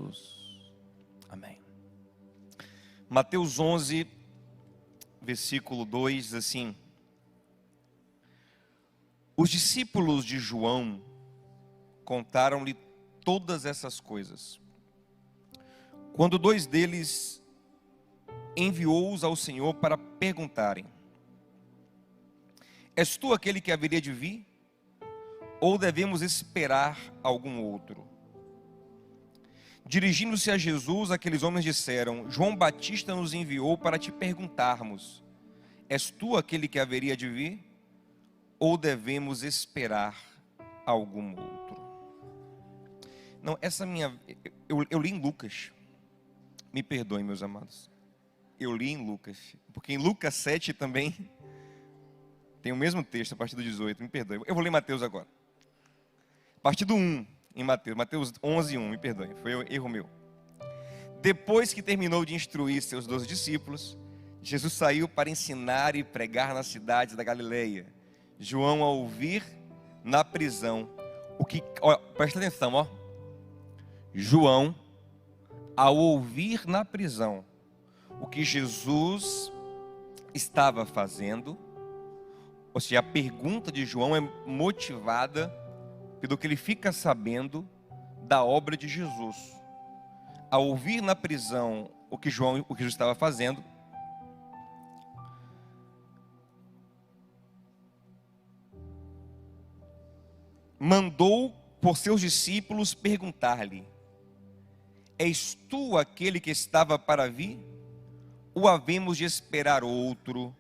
Jesus. Amém. Mateus 11, versículo 2, diz assim: os discípulos de João contaram-lhe todas essas coisas. Quando dois deles enviou-os ao Senhor para perguntarem: és tu aquele que haveria de vir? Ou devemos esperar algum outro? Dirigindo-se a Jesus, aqueles homens disseram: João Batista nos enviou para te perguntarmos: és tu aquele que haveria de vir? Ou devemos esperar algum outro? Não, essa minha... Eu li em Lucas. Me perdoem, meus amados. Eu li em Lucas. Porque em Lucas 7 também tem o mesmo texto, a partir do 18. Me perdoem. Eu vou ler Mateus agora. A partir do 1 em Mateus. Mateus 11, 1. Me perdoem. Foi um erro meu. Depois que terminou de instruir seus 12 discípulos, Jesus saiu para ensinar e pregar nas cidades da Galileia. João, ao ouvir na prisão o que... Ó, presta atenção, ó. João, ao ouvir na prisão o que Jesus estava fazendo, ou seja, a pergunta de João é motivada pelo que ele fica sabendo da obra de Jesus. Ao ouvir na prisão o que Jesus estava fazendo, mandou por seus discípulos perguntar-lhe: és tu aquele que estava para vir? Ou havemos de esperar outro?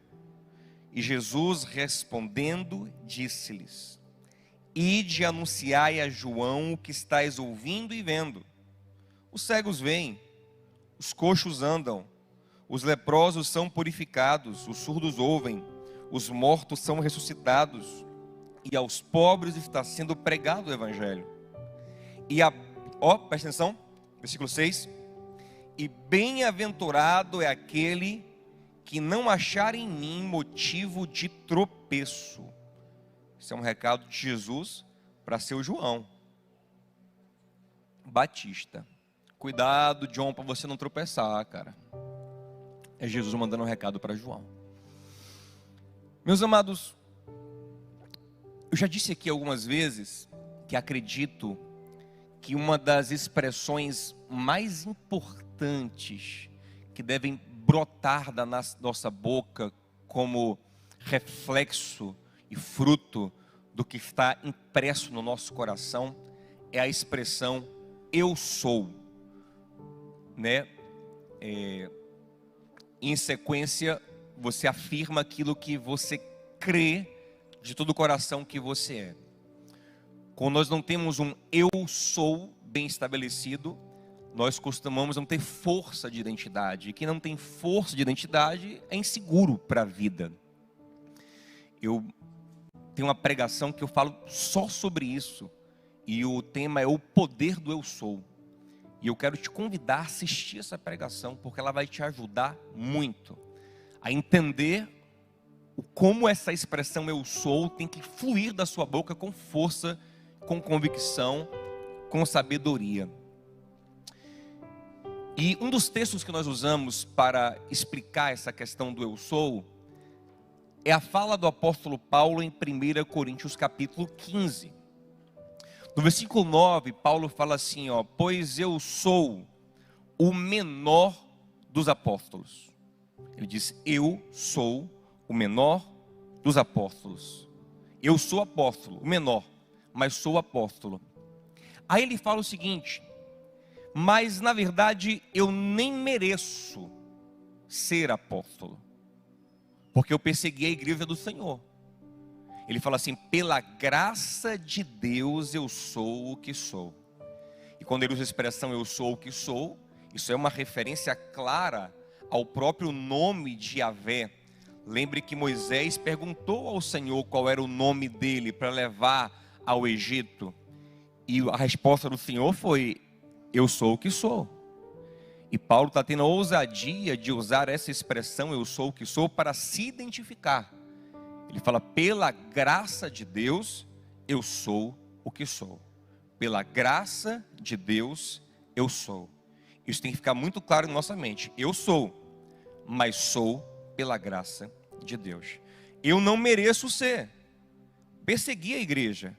E Jesus respondendo, disse-lhes: ide anunciai a João o que estáis ouvindo e vendo. Os cegos veem, os coxos andam, os leprosos são purificados, os surdos ouvem, os mortos são ressuscitados, e aos pobres está sendo pregado o evangelho. Presta atenção, versículo 6. E bem-aventurado é aquele que não achar em mim motivo de tropeço. Esse é um recado de Jesus para seu João Batista. Cuidado, John, para você não tropeçar, cara. É Jesus mandando um recado para João. Meus amados, eu já disse aqui algumas vezes que acredito que uma das expressões mais importantes que devem brotar da nossa boca como reflexo e fruto do que está impresso no nosso coração é a expressão eu sou, né? Em sequência, você afirma aquilo que você crê de todo o coração que você é. Quando nós não temos um eu sou bem estabelecido, nós costumamos não ter força de identidade. E quem não tem força de identidade é inseguro para a vida. Eu tenho uma pregação que eu falo só sobre isso. E o tema é o poder do eu sou. E eu quero te convidar a assistir essa pregação, porque ela vai te ajudar muito a entender como essa expressão eu sou tem que fluir da sua boca com força, com convicção, com sabedoria. E um dos textos que nós usamos para explicar essa questão do eu sou é a fala do apóstolo Paulo em 1 Coríntios capítulo 15. No versículo 9, Paulo fala assim, pois eu sou o menor dos apóstolos. Ele diz, eu sou o menor dos apóstolos. Eu sou apóstolo, o menor, mas sou apóstolo. Aí ele fala o seguinte, mas na verdade eu nem mereço ser apóstolo, porque eu persegui a igreja do Senhor. Ele fala assim, pela graça de Deus eu sou o que sou. E quando ele usa a expressão eu sou o que sou, isso é uma referência clara ao próprio nome de Yahvé. Lembre que Moisés perguntou ao Senhor qual era o nome dele para levar ao Egito. E a resposta do Senhor foi, eu sou o que sou. E Paulo está tendo a ousadia de usar essa expressão, eu sou o que sou, para se identificar. Ele fala, pela graça de Deus, eu sou o que sou. Pela graça de Deus, eu sou. Isso tem que ficar muito claro em nossa mente. Eu sou, mas sou pela graça de Deus. Eu não mereço ser. Persegui a igreja.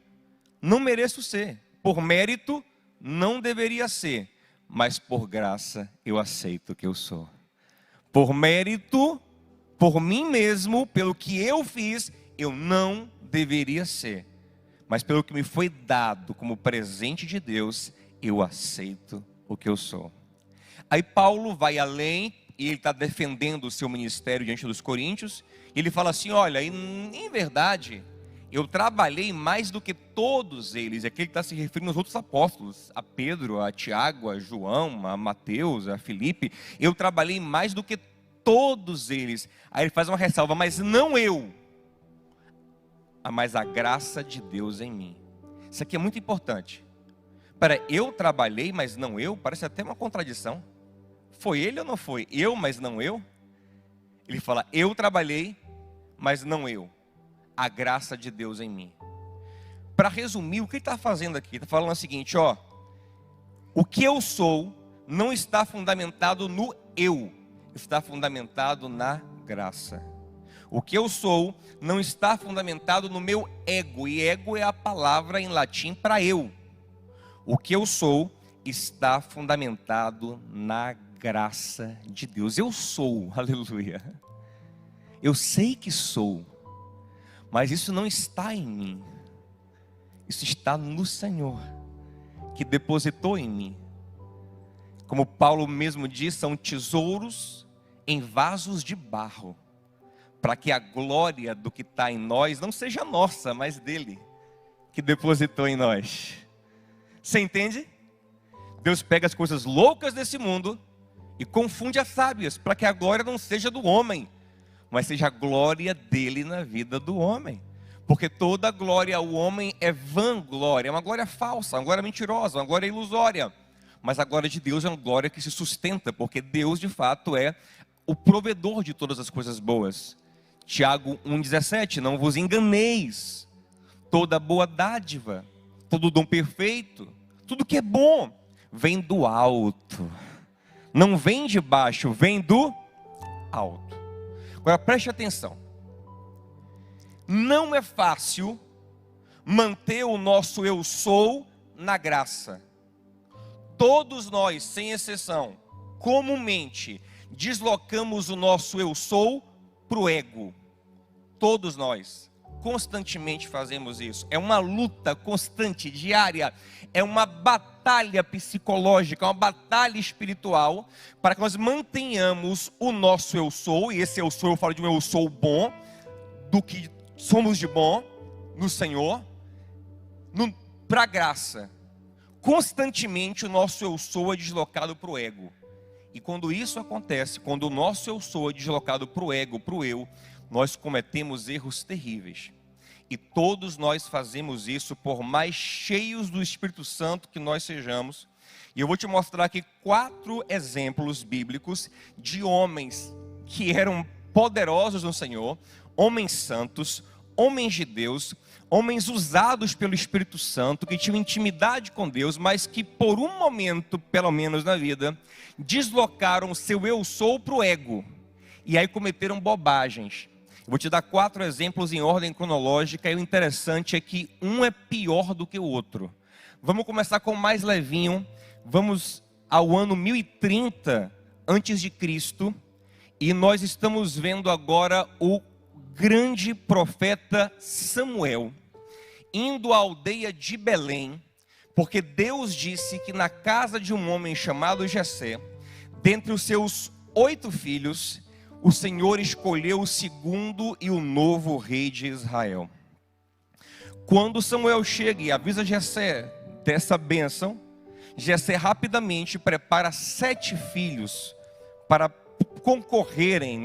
Não mereço ser. Por mérito, não deveria ser. Mas por graça, eu aceito que eu sou. Por mérito, por mim mesmo, pelo que eu fiz, eu não deveria ser. Mas pelo que me foi dado como presente de Deus, eu aceito o que eu sou. Aí Paulo vai além, e ele está defendendo o seu ministério diante dos coríntios. E ele fala assim, olha, em verdade, eu trabalhei mais do que todos eles. Aqui ele está se referindo aos outros apóstolos, a Pedro, a Tiago, a João, a Mateus, a Filipe. Eu trabalhei mais do que todos eles. Aí ele faz uma ressalva, mas não eu, mas a graça de Deus em mim. Isso aqui é muito importante. Para eu trabalhei, mas não eu, parece até uma contradição. Foi ele ou não foi? Eu, mas não eu? Ele fala, eu trabalhei, mas não eu. A graça de Deus em mim. Para resumir, o que ele está fazendo aqui? Está falando o seguinte, ó. O que eu sou não está fundamentado no eu. Está fundamentado na graça. O que eu sou não está fundamentado no meu ego. E ego é a palavra em latim para eu. O que eu sou está fundamentado na graça de Deus. Eu sou, aleluia. Eu sei que sou, mas isso não está em mim. Isso está no Senhor, que depositou em mim. Como Paulo mesmo diz, são tesouros em vasos de barro, para que a glória do que está em nós não seja nossa, mas dele, que depositou em nós. Você entende? Deus pega as coisas loucas desse mundo e confunde as sábias, para que a glória não seja do homem, mas seja a glória dele na vida do homem. Porque toda glória ao homem é vanglória, é uma glória falsa, uma glória mentirosa, uma glória ilusória. Mas a glória de Deus é uma glória que se sustenta, porque Deus de fato é o provedor de todas as coisas boas. Tiago 1,17, não vos enganeis, toda boa dádiva, todo dom perfeito, tudo que é bom, vem do alto. Não vem de baixo, vem do alto. Agora preste atenção. Não é fácil manter o nosso eu sou na graça. Todos nós, sem exceção, comumente deslocamos o nosso eu sou para o ego. Todos nós, constantemente fazemos isso. É uma luta constante, diária. É uma batalha psicológica, uma batalha espiritual, para que nós mantenhamos o nosso eu sou, e esse eu sou, eu falo de um eu sou bom, do que somos de bom no Senhor, para a graça. Constantemente o nosso eu sou é deslocado para o ego. E quando isso acontece, quando o nosso eu sou é deslocado para o ego, para o eu, nós cometemos erros terríveis. E todos nós fazemos isso, por mais cheios do Espírito Santo que nós sejamos. E eu vou te mostrar aqui 4 exemplos bíblicos de homens que eram poderosos no Senhor, homens santos, homens de Deus, homens usados pelo Espírito Santo, que tinham intimidade com Deus, mas que por um momento, pelo menos na vida, deslocaram o seu eu sou para o ego. E aí cometeram bobagens. Vou te dar 4 exemplos em ordem cronológica, e o interessante é que um é pior do que o outro. Vamos começar com o mais levinho. Vamos ao ano 1030 antes de Cristo, e nós estamos vendo agora o grande profeta Samuel indo à aldeia de Belém, porque Deus disse que na casa de um homem chamado Jessé, dentre os seus 8 filhos, o Senhor escolheu o segundo e o novo rei de Israel. Quando Samuel chega e avisa Jessé dessa bênção, Jessé rapidamente prepara 7 filhos para concorrerem,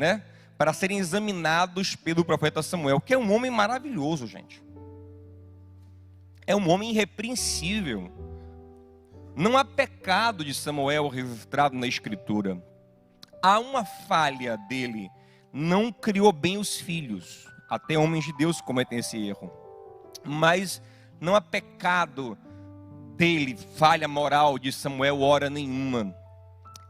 para serem examinados pelo profeta Samuel, que é um homem maravilhoso, gente. É um homem irrepreensível. Não há pecado de Samuel registrado na Escritura. Há uma falha dele, não criou bem os filhos. Até homens de Deus cometem esse erro. Mas não há pecado dele, falha moral de Samuel, hora nenhuma.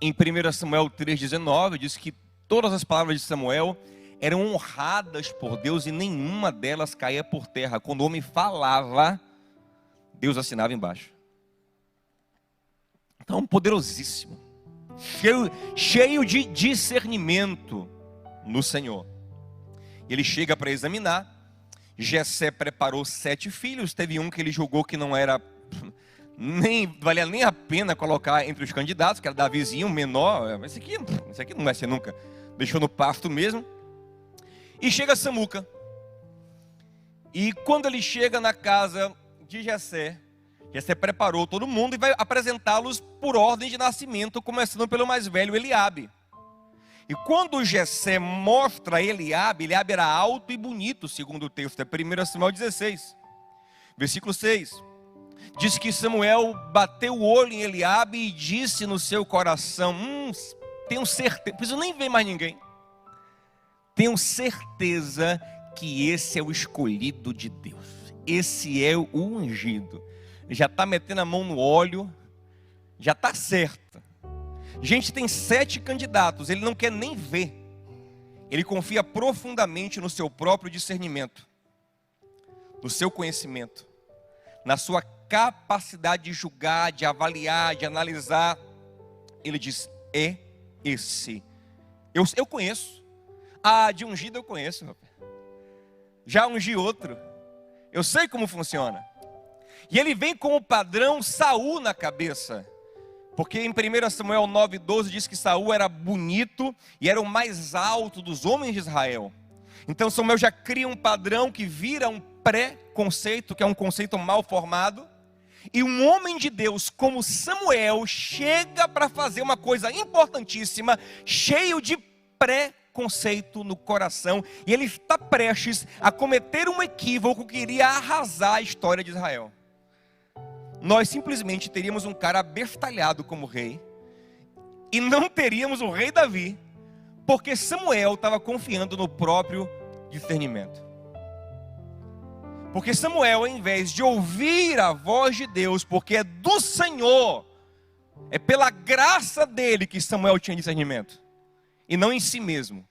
Em 1 Samuel 3,19 diz que todas as palavras de Samuel eram honradas por Deus e nenhuma delas caía por terra. Quando o homem falava, Deus assinava embaixo. Então, poderosíssimo, cheio de discernimento no Senhor. Ele chega para examinar. Jessé preparou 7 filhos. Teve um que ele julgou que não era valia nem a pena colocar entre os candidatos, que era Davizinho, menor. Esse aqui não vai ser nunca. Deixou no pasto mesmo. E chega Samuca. E quando ele chega na casa de Jessé, Jessé preparou todo mundo e vai apresentá-los por ordem de nascimento, começando pelo mais velho, Eliabe. E quando Jessé mostra Eliabe, Eliabe era alto e bonito, segundo o texto, é 1 Samuel 16, versículo 6. Diz que Samuel bateu o olho em Eliabe e disse no seu coração, tenho certeza, não preciso nem ver mais ninguém. Tenho certeza que esse é o escolhido de Deus. Esse é o ungido. Já está metendo a mão no óleo, já está certo. Gente, tem 7 candidatos, ele não quer nem ver. Ele confia profundamente no seu próprio discernimento, no seu conhecimento, na sua capacidade de julgar, de avaliar, de analisar. Ele diz, é esse. Eu conheço. De ungido eu conheço. Já ungi outro. Eu sei como funciona. E ele vem com o padrão Saul na cabeça. Porque em 1 Samuel 9,12 diz que Saul era bonito e era o mais alto dos homens de Israel. Então Samuel já cria um padrão que vira um pré-conceito, que é um conceito mal formado. E um homem de Deus como Samuel chega para fazer uma coisa importantíssima, cheio de pré-conceito no coração. E ele está prestes a cometer um equívoco que iria arrasar a história de Israel. Nós simplesmente teríamos um cara abestalhado como rei, e não teríamos o rei Davi, porque Samuel estava confiando no próprio discernimento. Porque Samuel, ao invés de ouvir a voz de Deus, porque é do Senhor, é pela graça dele que Samuel tinha discernimento, e não em si mesmo.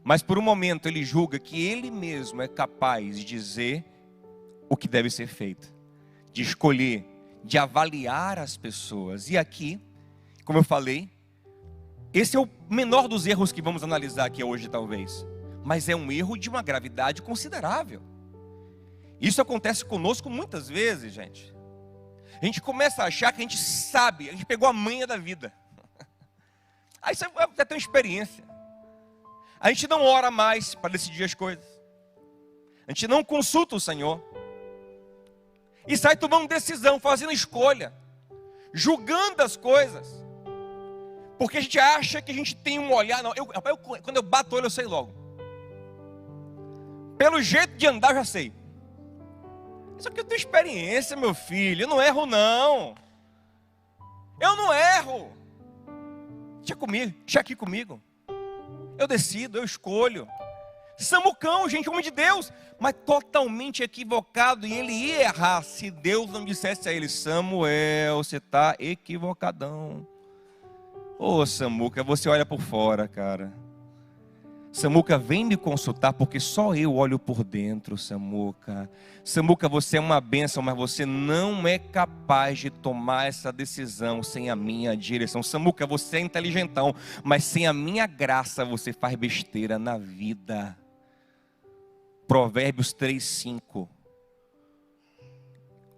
Mas por um momento ele julga que ele mesmo é capaz de dizer o que deve ser feito, de escolher, de avaliar as pessoas. E aqui, como eu falei, esse é o menor dos erros que vamos analisar aqui hoje talvez, mas é um erro de uma gravidade considerável. Isso acontece conosco muitas vezes, gente. A gente começa a achar que a gente sabe, a gente pegou a manha da vida. Aí você vai ter uma experiência. A gente não ora mais para decidir as coisas. A gente não consulta o Senhor. E sai tomando decisão, fazendo escolha, julgando as coisas. Porque a gente acha que a gente tem um olhar. Não, quando eu bato o olho eu sei logo. Pelo jeito de andar eu já sei. Isso aqui eu tenho experiência, meu filho. Eu não erro não. Eu não erro. Deixa aqui comigo. Eu decido, eu escolho. Samucão, gente, homem de Deus, mas totalmente equivocado. E ele ia errar se Deus não dissesse a ele: Samuel, você está equivocadão. Ô Samuca, você olha por fora, cara. Samuca, vem me consultar, porque só eu olho por dentro, Samuca. Samuca, você é uma bênção, mas você não é capaz de tomar essa decisão sem a minha direção. Samuca, você é inteligentão, mas sem a minha graça você faz besteira na vida. Provérbios 3:5.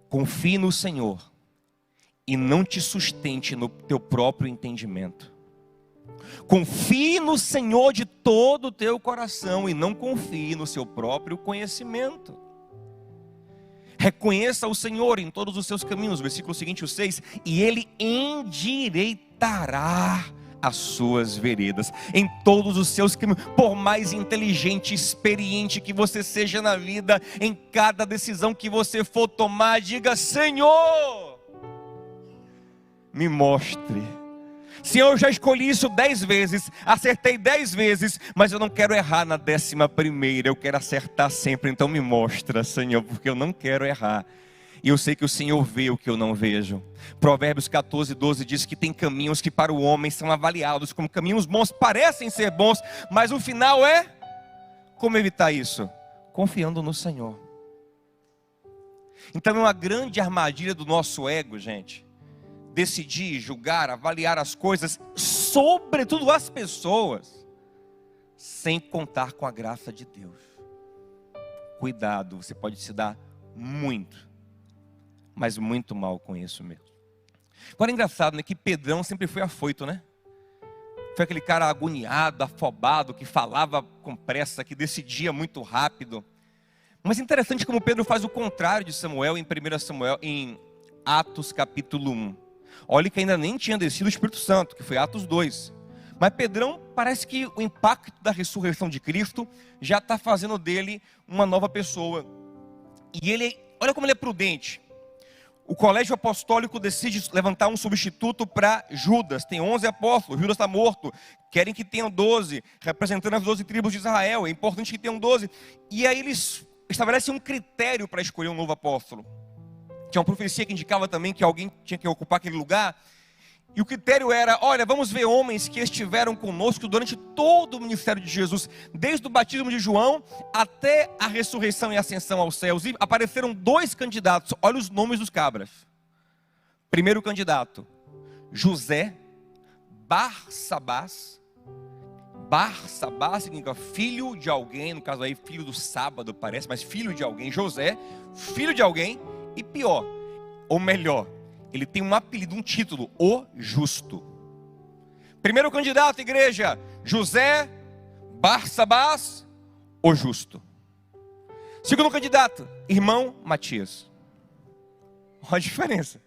Confie no Senhor e não te sustente no teu próprio entendimento. Confie no Senhor de todo o teu coração e não confie no seu próprio conhecimento. Reconheça o Senhor em todos os seus caminhos, versículo seguinte, o 6, e Ele endireitará as suas veredas, em todos os seus caminhos. Por mais inteligente e experiente que você seja na vida, em cada decisão que você for tomar, diga: Senhor, me mostre. Senhor, eu já escolhi isso 10 vezes, acertei 10 vezes, mas eu não quero errar na 11ª, eu quero acertar sempre. Então me mostra, Senhor, porque eu não quero errar. E eu sei que o Senhor vê o que eu não vejo. Provérbios 14, 12 diz que tem caminhos que para o homem são avaliados como caminhos bons, parecem ser bons, mas o final é... Como evitar isso? Confiando no Senhor. Então é uma grande armadilha do nosso ego, gente. Decidir, julgar, avaliar as coisas, sobretudo as pessoas, sem contar com a graça de Deus. Cuidado, você pode se dar muito, mas muito mal com isso mesmo. Agora é engraçado, né, que Pedrão sempre foi afoito, né? Foi aquele cara agoniado, afobado, que falava com pressa, que decidia muito rápido. Mas é interessante como Pedro faz o contrário de Samuel em 1 Samuel, em Atos capítulo 1. Olha que ainda nem tinha descido o Espírito Santo, que foi Atos 2. Mas Pedrão parece que o impacto da ressurreição de Cristo já está fazendo dele uma nova pessoa. E ele, olha como ele é prudente. O colégio apostólico decide levantar um substituto para Judas. Tem 11 apóstolos, Judas está morto. Querem que tenham 12, representando as 12 tribos de Israel. É importante que tenham 12. E aí eles estabelecem um critério para escolher um novo apóstolo. Tinha uma profecia que indicava também que alguém tinha que ocupar aquele lugar. E o critério era, olha, vamos ver homens que estiveram conosco durante todo o ministério de Jesus, desde o batismo de João até a ressurreição e ascensão aos céus. E apareceram 2 candidatos, olha os nomes dos cabras. Primeiro candidato, José Barsabás. Barsabás significa filho de alguém, no caso aí filho do sábado parece, mas filho de alguém. José, filho de alguém, e pior, ou melhor, ele tem um apelido, um título, o Justo. Primeiro candidato, igreja, José Barsabás, o Justo. Segundo candidato, irmão Matias. Olha a diferença.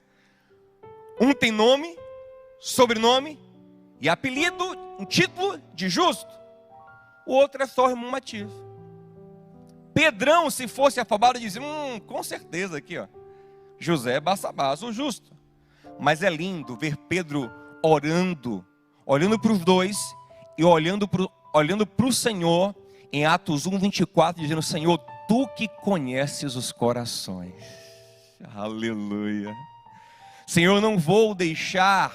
Um tem nome, sobrenome e apelido, um título de justo. O outro é só irmão Matias. Pedrão, se fosse afobado, dizia, com certeza aqui, ó, José Barsabás, o justo. Mas é lindo ver Pedro orando, olhando para os dois e olhando para o Senhor, em Atos 1, 24, dizendo, Senhor, Tu que conheces os corações. Aleluia. Senhor, não vou deixar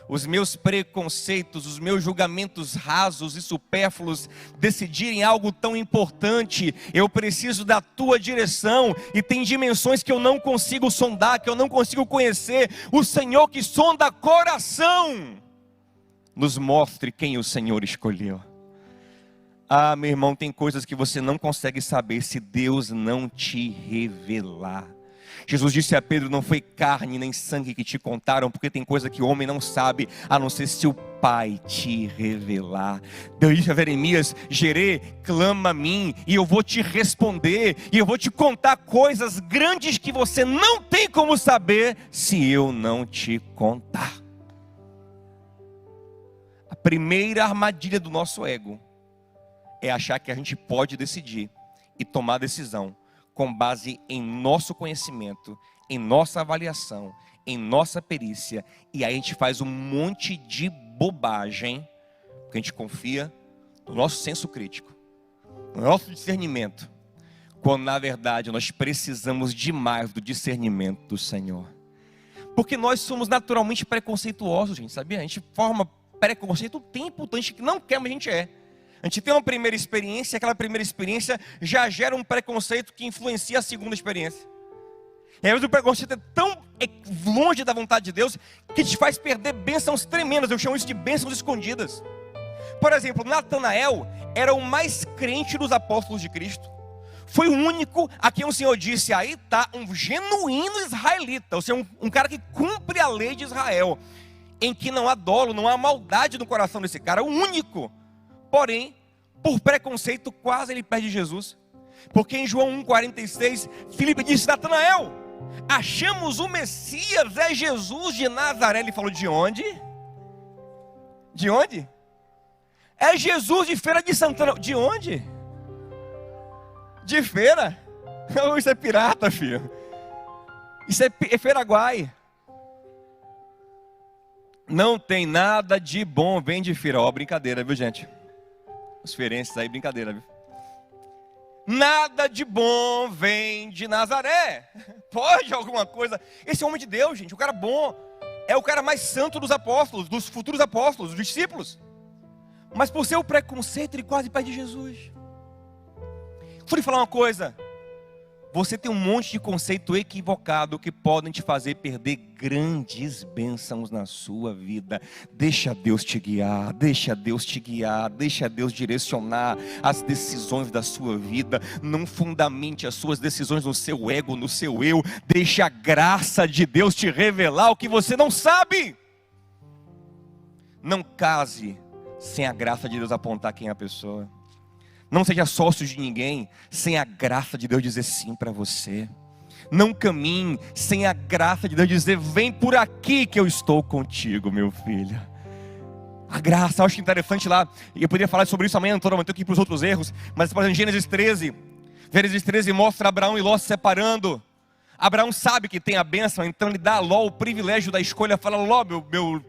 os meus preconceitos, os meus julgamentos rasos e supérfluos decidirem algo tão importante. Eu preciso da tua direção, e tem dimensões que eu não consigo sondar, que eu não consigo conhecer. O Senhor que sonda coração, nos mostre quem o Senhor escolheu. Ah, meu irmão, tem coisas que você não consegue saber se Deus não te revelar. Jesus disse a Pedro, não foi carne nem sangue que te contaram, porque tem coisa que o homem não sabe, a não ser se o Pai te revelar. Deus disse a Jeremias, Jerê, clama a mim, e eu vou te responder, e eu vou te contar coisas grandes que você não tem como saber, se eu não te contar. A primeira armadilha do nosso ego é achar que a gente pode decidir e tomar decisão com base em nosso conhecimento, em nossa avaliação, em nossa perícia, e aí a gente faz um monte de bobagem, porque a gente confia no nosso senso crítico, no nosso discernimento, quando na verdade nós precisamos demais do discernimento do Senhor. Porque nós somos naturalmente preconceituosos, gente, sabia? A gente forma preconceito o tempo todo, a gente não quer, mas a gente é. A gente tem uma primeira experiência, aquela primeira experiência já gera um preconceito que influencia a segunda experiência. E às vezes o preconceito é tão longe da vontade de Deus que te faz perder bênçãos tremendas. Eu chamo isso de bênçãos escondidas. Por exemplo, Natanael era o mais crente dos apóstolos de Cristo. Foi o único a quem o Senhor disse, aí está um genuíno israelita, ou seja, um cara que cumpre a lei de Israel, em que não há dolo, não há maldade no coração desse cara, o único. Porém, por preconceito, quase ele perde Jesus. Porque em João 1,46, Filipe disse, Natanael, achamos o Messias, é Jesus de Nazaré. Ele falou, de onde? De onde? É Jesus de Feira de Santana. De onde? De Feira? Não, isso é pirata, filho. Isso é Feiraguai. Não tem nada de bom, vem de Feira. Ó, brincadeira, viu, gente? Os feirenses aí, brincadeira, viu? nada de bom vem de Nazaré. Pode alguma coisa? Esse é homem de Deus, gente, o cara bom. É o cara mais santo dos apóstolos, dos futuros apóstolos, dos discípulos. Mas por seu preconceito, ele quase perde Jesus. Vou lhe falar uma coisa. Você tem um monte de conceito equivocado que podem te fazer perder grandes bênçãos na sua vida. Deixa Deus te guiar, deixa Deus te guiar, deixa Deus direcionar as decisões da sua vida. Não fundamente as suas decisões no seu ego, no seu eu. Deixa a graça de Deus te revelar o que você não sabe. Não case sem a graça de Deus apontar quem é a pessoa. Não seja sócio de ninguém sem a graça de Deus dizer sim para você. Não caminhe sem a graça de Deus dizer: vem por aqui que eu estou contigo, meu filho. A graça, eu acho interessante lá, e eu poderia falar sobre isso amanhã toda, mas eu tenho que ir para os outros erros. Mas por exemplo, Gênesis 13 mostra Abraão e Ló se separando. Abraão sabe que tem a bênção, então ele dá a Ló o privilégio da escolha. Fala: Ló,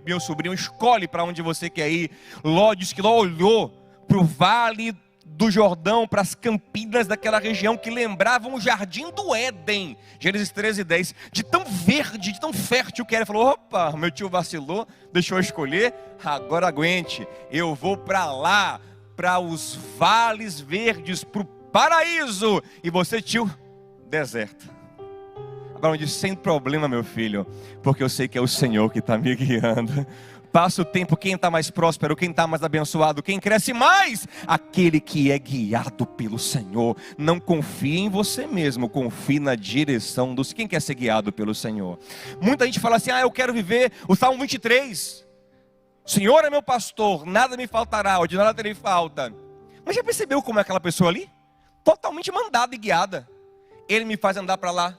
meu sobrinho, escolhe para onde você quer ir. Ló diz que Ló olhou para o vale do Jordão, para as campinas daquela região que lembravam o jardim do Éden. Gênesis 13:10. De tão verde, de tão fértil que era. Ele falou: opa, meu tio vacilou, deixou eu escolher, agora aguente, eu vou para lá, para os vales verdes, para o paraíso. E você, tio, deserto. Abraão disse: sem problema, meu filho, porque eu sei que é o Senhor que está me guiando. Passa o tempo, quem está mais próspero, quem está mais abençoado, quem cresce mais? Aquele que é guiado pelo Senhor. Não confie em você mesmo, confie na direção dos... Quem quer ser guiado pelo Senhor? Muita gente fala assim: eu quero viver o Salmo 23. O Senhor é meu pastor, nada me faltará, de nada terei falta. Mas já percebeu como é aquela pessoa ali? Totalmente mandada e guiada. Ele me faz andar para lá,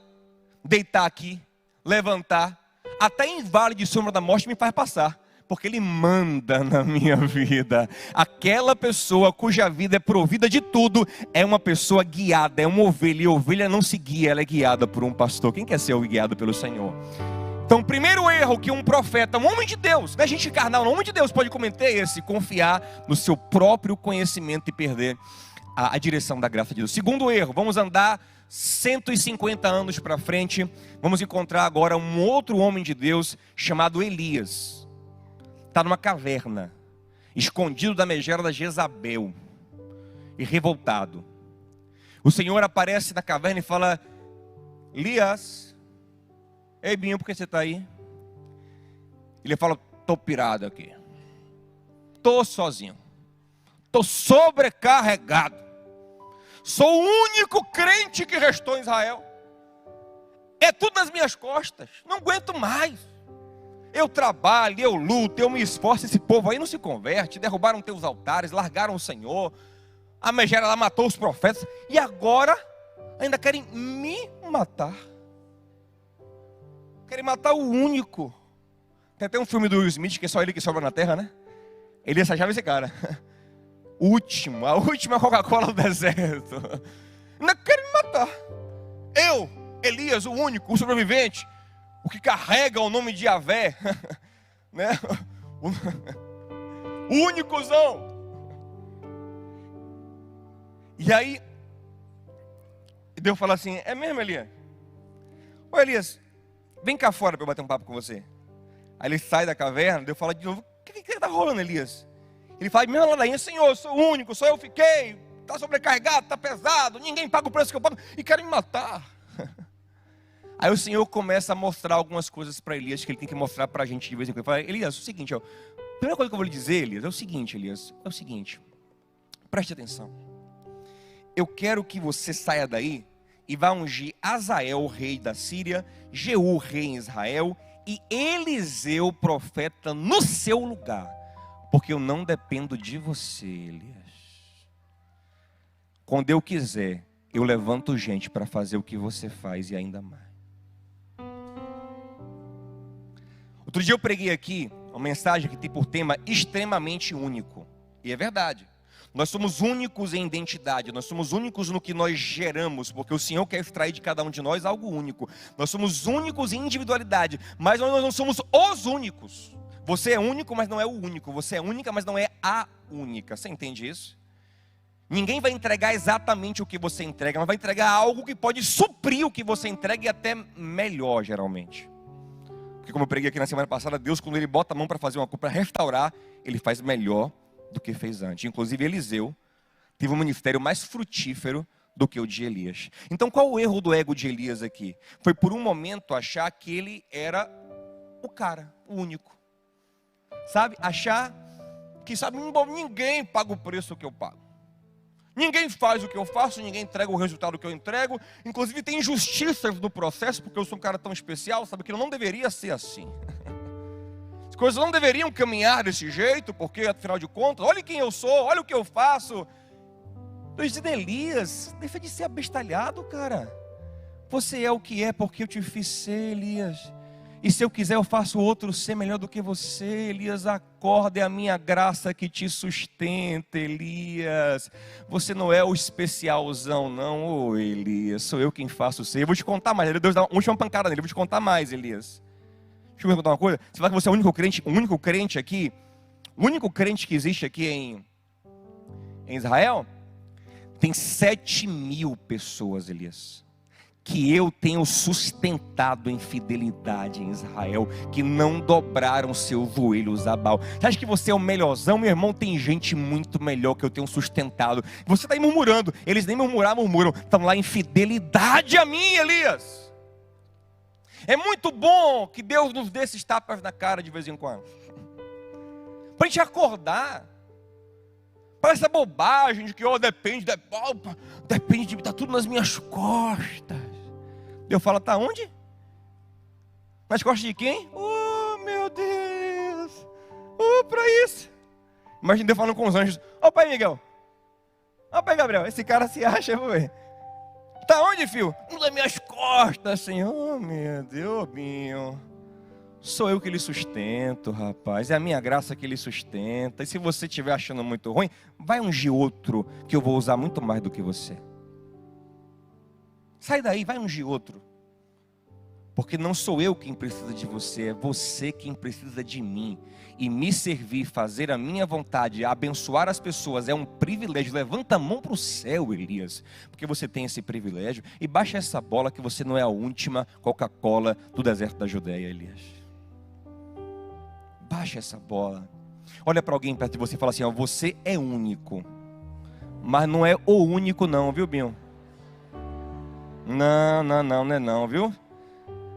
deitar aqui, levantar, até em vale de sombra da morte me faz passar. Porque Ele manda na minha vida. Aquela pessoa cuja vida é provida de tudo é uma pessoa guiada, é uma ovelha. E a ovelha não se guia, ela é guiada por um pastor. Quem quer ser guiado pelo Senhor? Então, o primeiro erro que um profeta, um homem de Deus, não é gente carnal, um homem de Deus pode cometer é esse: confiar no seu próprio conhecimento e perder a direção da graça de Deus. Segundo erro, vamos andar 150 anos para frente. Vamos encontrar agora um outro homem de Deus chamado Elias. Está numa caverna, escondido da megera da Jezabel, e revoltado. O Senhor aparece na caverna e fala: Elias, ei Binho, por que você está aí? Ele fala: estou pirado aqui, estou sozinho, estou sobrecarregado, sou o único crente que restou em Israel, é tudo nas minhas costas, não aguento mais. Eu trabalho, eu luto, eu me esforço, esse povo aí não se converte, derrubaram teus altares, largaram o Senhor, a megera lá matou os profetas, e agora ainda querem me matar. Querem matar o único. Tem até um filme do Will Smith, que é só ele que sobra na terra, né? Ele achava esse cara. A última Coca-Cola do deserto. Ainda querem me matar. Eu, Elias, o único, o sobrevivente, o que carrega o nome de Yahvé, né? O únicozão. E aí Deus fala assim: é mesmo, Elias? Ô Elias, vem cá fora para eu bater um papo com você. Aí ele sai da caverna. Deus fala de novo: o que está rolando, Elias? Ele fala: minha ladainha, Senhor, eu sou o único, só eu fiquei, está sobrecarregado, está pesado, ninguém paga o preço que eu pago e querem me matar. Aí o Senhor começa a mostrar algumas coisas para Elias que ele tem que mostrar para a gente de vez em quando. Ele fala: Elias, é o seguinte, a primeira coisa que eu vou lhe dizer, Elias, é o seguinte, Elias, é o seguinte, preste atenção. Eu quero que você saia daí e vá ungir Azael, rei da Síria, Jeú, rei em Israel, e Eliseu, profeta, no seu lugar, porque eu não dependo de você, Elias. Quando eu quiser, eu levanto gente para fazer o que você faz e ainda mais. Outro dia eu preguei aqui uma mensagem que tem por tema extremamente único. E é verdade. Nós somos únicos em identidade. Nós somos únicos no que nós geramos. Porque o Senhor quer extrair de cada um de nós algo único. Nós somos únicos em individualidade. Mas nós não somos os únicos. Você é único, mas não é o único. Você é única, mas não é a única. Você entende isso? Ninguém vai entregar exatamente o que você entrega, mas vai entregar algo que pode suprir o que você entrega e até melhor, geralmente. Porque como eu preguei aqui na semana passada, Deus, quando Ele bota a mão para fazer uma coisa, para restaurar, Ele faz melhor do que fez antes. Inclusive Eliseu teve um ministério mais frutífero do que o de Elias. Então qual o erro do ego de Elias aqui? Foi por um momento achar que ele era o cara, o único. Sabe? Achar que, sabe, ninguém paga o preço que eu pago. Ninguém faz o que eu faço, ninguém entrega o resultado que eu entrego. Inclusive tem injustiças no processo, porque eu sou um cara tão especial, sabe, que não deveria ser assim. As coisas não deveriam caminhar desse jeito, porque afinal de contas, olha quem eu sou, olha o que eu faço. Deus diz: Elias, deixa de ser abestalhado, cara. Você é o que é porque eu te fiz ser, Elias. E se eu quiser eu faço outro ser melhor do que você. Elias, acorda, é a minha graça que te sustenta, Elias. Você não é o especialzão não, ô Elias. Sou eu quem faço ser. Eu vou te contar mais. Deus dá uma última pancada nele. Eu vou te contar mais, Elias. Deixa eu contar uma coisa. Você fala que você é o único crente aqui. O único crente que existe aqui em Israel. Tem 7.000 pessoas, Elias, que eu tenho sustentado em fidelidade em Israel, que não dobraram seus joelhos a Baal. Você acha que você é o melhorzão? Meu irmão, tem gente muito melhor que eu tenho sustentado. Você está aí murmurando, eles nem murmuram, estão lá em fidelidade a mim, Elias. É muito bom que Deus nos dê esses tapas na cara de vez em quando, para a gente acordar. Parece essa bobagem de que depende, está tudo nas minhas costas. Deus fala: tá onde? Nas costas de quem? Oh, meu Deus! Oh, para isso! Imagina Deus falando com os anjos: ó, pai Miguel, ó, pai Gabriel, esse cara se acha, vou ver. Tá onde, filho? Nas minhas costas, Senhor. Oh, meu Deus, Binho. Sou eu que lhe sustento, rapaz. É a minha graça que lhe sustenta. E se você estiver achando muito ruim, vai ungir outro, que eu vou usar muito mais do que você. Sai daí, vai ungir outro. Porque não sou eu quem precisa de você, é você quem precisa de mim. E me servir, fazer a minha vontade, abençoar as pessoas é um privilégio. Levanta a mão para o céu, Elias, porque você tem esse privilégio. E baixa essa bola que você não é a última Coca-Cola do deserto da Judéia, Elias. Baixa essa bola. Olha para alguém perto de você e fala assim: ó, você é único. Mas não é o único não, viu, Binho? Não é não, viu?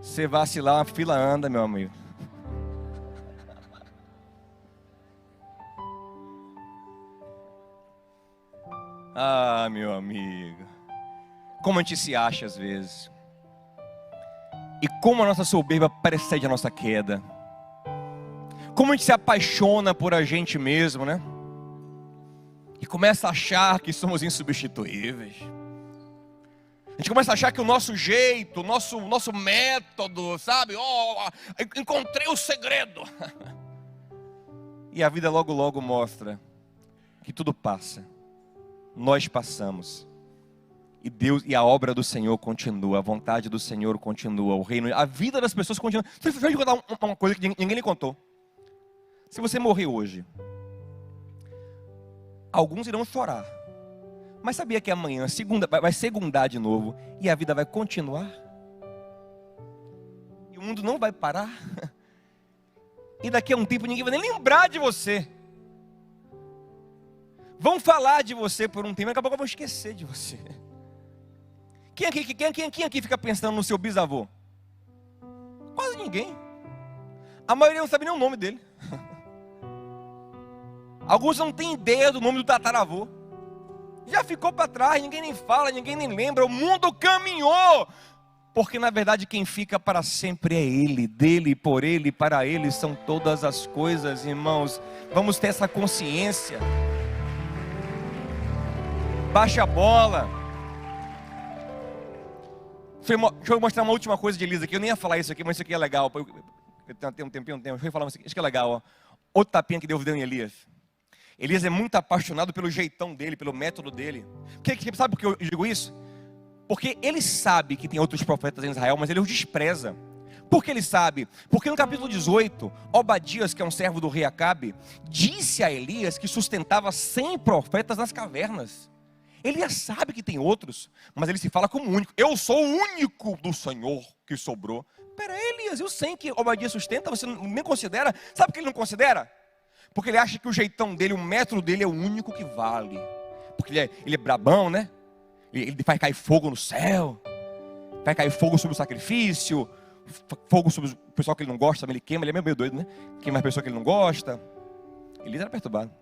Você vacilar, a fila anda, meu amigo. Ah, meu amigo. Como a gente se acha às vezes. E como a nossa soberba precede a nossa queda. Como a gente se apaixona por a gente mesmo, né? E começa a achar que somos insubstituíveis. A gente começa a achar que o nosso jeito, o nosso método, sabe? Encontrei o segredo. E a vida logo logo mostra que tudo passa. Nós passamos. E Deus e a obra do Senhor continua, a vontade do Senhor continua, o reino, a vida das pessoas continua. Deixa eu contar uma coisa que ninguém lhe contou. Se você morrer hoje, alguns irão chorar. Mas sabia que amanhã, vai segundar de novo e a vida vai continuar? E o mundo não vai parar? E daqui a um tempo ninguém vai nem lembrar de você. Vão falar de você por um tempo, daqui a pouco vão esquecer de você. Quem aqui fica pensando no seu bisavô? Quase ninguém. A maioria não sabe nem o nome dele. Alguns não têm ideia do nome do tataravô. Já ficou para trás, ninguém nem fala, ninguém nem lembra. O mundo caminhou. Porque na verdade quem fica para sempre é Ele. Dele, por Ele, para Ele são todas as coisas, irmãos. Vamos ter essa consciência. Baixa a bola. Deixa eu mostrar uma última coisa de Elias aqui. Eu nem ia falar isso aqui, mas isso aqui é legal. Tem um tempinho. Deixa eu falar isso aqui. Isso aqui é legal, ó. Outro tapinha que Deus deu em Elias. Elias é muito apaixonado pelo jeitão dele, pelo método dele. Sabe por que eu digo isso? Porque ele sabe que tem outros profetas em Israel, mas ele os despreza. Por que ele sabe? Porque no capítulo 18, Obadias, que é um servo do rei Acabe, disse a Elias que sustentava 100 profetas nas cavernas. Elias sabe que tem outros, mas ele se fala como único. Eu sou o único do Senhor que sobrou. Pera aí, Elias, eu sei que Obadias sustenta, você nem considera. Sabe por que ele não considera? Porque ele acha que o jeitão dele, o método dele é o único que vale. Porque ele é brabão, né? Ele faz cair fogo no céu, vai cair fogo sobre o sacrifício, fogo sobre o pessoal que ele não gosta, também ele queima. Ele é meio doido, né? Queima as pessoas que ele não gosta. Elias era perturbado.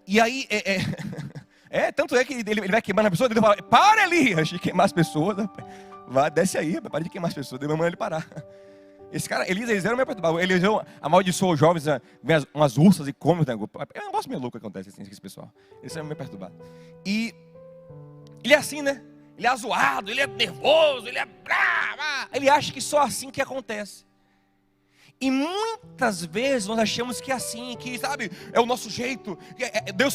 E aí, tanto é que ele vai queimando as pessoas, ele fala, para, Elias, de queimar as pessoas. Vai, desce aí, para de queimar as pessoas. Ele manda ele parar. Esse cara, eles eram meio perturbados. Eles amaldiçoam os jovens, vem umas ursas e come o negócio. É um negócio meio louco que acontece assim com esse pessoal. Eles são meio perturbados. E ele é assim, né? Ele é azoado, ele é nervoso, ele é bravo. Ele acha que só assim que acontece. E muitas vezes nós achamos que é assim, que sabe, é o nosso jeito, Deus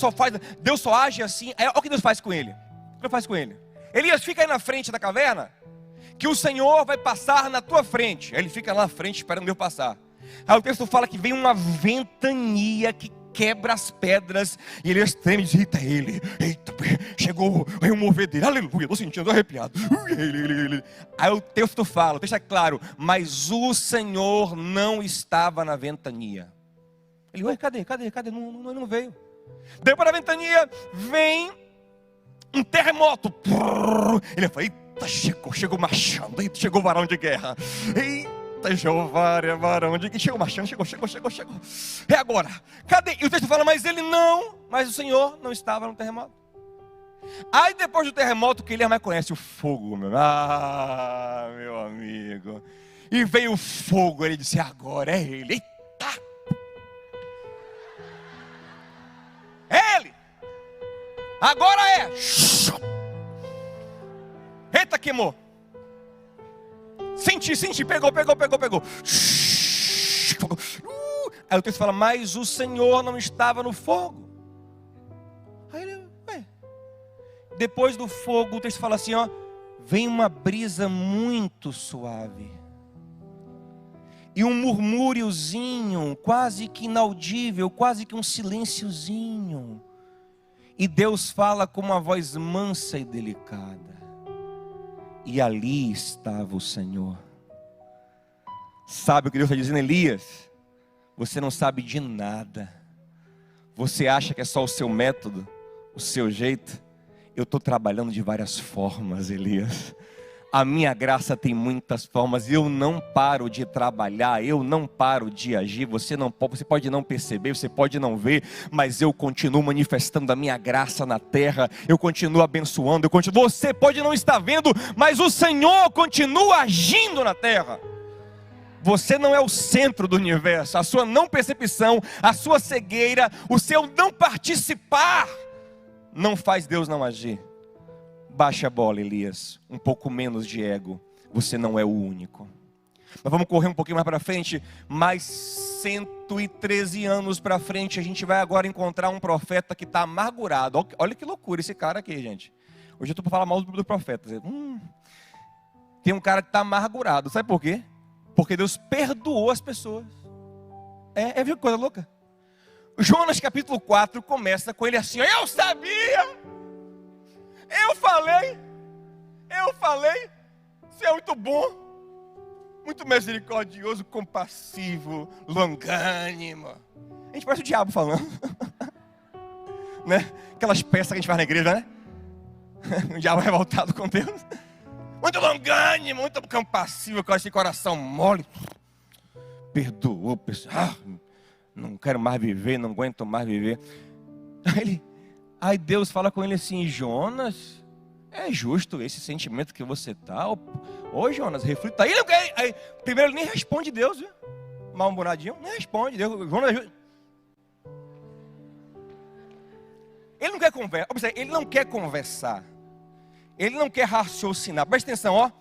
só age assim. Olha o que Deus faz com ele. O que Deus faz com ele? Elias, fica aí na frente da caverna, que o Senhor vai passar na tua frente. Aí ele fica lá na frente esperando Deus passar. Aí o texto fala que vem uma ventania que quebra as pedras, e ele treme e diz, eita, chegou o mover dele, aleluia, estou sentindo, estou arrepiado. Aí o texto é claro, mas o Senhor não estava na ventania. Ele, ué, cadê? Não veio. Depois da ventania, vem um terremoto. Ele fala, eita, chegou marchando, eita, chegou o varão de guerra. Eita, Jeová é varão de guerra. Chegou marchando, chegou. É agora, cadê? E o texto fala, mas o Senhor não estava no terremoto. Aí depois do terremoto, que ele mais conhece o fogo, meu amigo. E veio o fogo, ele disse, agora é ele. Eita! É ele! Agora é! Eita, queimou! Senti, pegou. Aí o texto fala, mas o Senhor não estava no fogo. Aí ele, depois do fogo, o texto fala assim, vem uma brisa muito suave. E um murmúriozinho, quase que inaudível, quase que um silênciozinho. E Deus fala com uma voz mansa e delicada. E ali estava o Senhor. Sabe o que Deus está dizendo, Elias? Você não sabe de nada. Você acha que é só o seu método, o seu jeito? Eu estou trabalhando de várias formas, Elias. A minha graça tem muitas formas. Eu não paro de trabalhar, eu não paro de agir. Você pode não perceber, você pode não ver, mas eu continuo manifestando a minha graça na terra. Eu continuo abençoando, Você pode não estar vendo, mas o Senhor continua agindo na terra. Você não é o centro do universo. A sua não percepção, a sua cegueira, o seu não participar não faz Deus não agir. Baixa a bola, Elias, um pouco menos de ego, você não é o único. Mas vamos correr um pouquinho mais para frente, mais 113 anos para frente, a gente vai agora encontrar um profeta que está amargurado. Olha que loucura esse cara aqui, gente. Hoje eu estou para falar mal dos profetas. Tem um cara que está amargurado, sabe por quê? Porque Deus perdoou as pessoas. Viu que coisa louca? Jonas capítulo 4 começa com ele assim, eu sabia! Eu falei, você é muito bom, muito misericordioso, compassivo, longânimo. A gente parece o diabo falando, né? Aquelas peças que a gente faz na igreja, né? O diabo revoltado com Deus. Muito longânimo, muito compassivo, com esse coração mole. Perdoou, não quero mais viver, não aguento mais viver. Aí Deus fala com ele assim, Jonas, é justo esse sentimento que você está? Ô Jonas, reflita. Aí, primeiro ele nem responde Deus, viu? Mal-humoradinho, nem responde Deus. Jonas, ele não quer conversar. Ele não quer conversar. Ele não quer raciocinar. Presta atenção,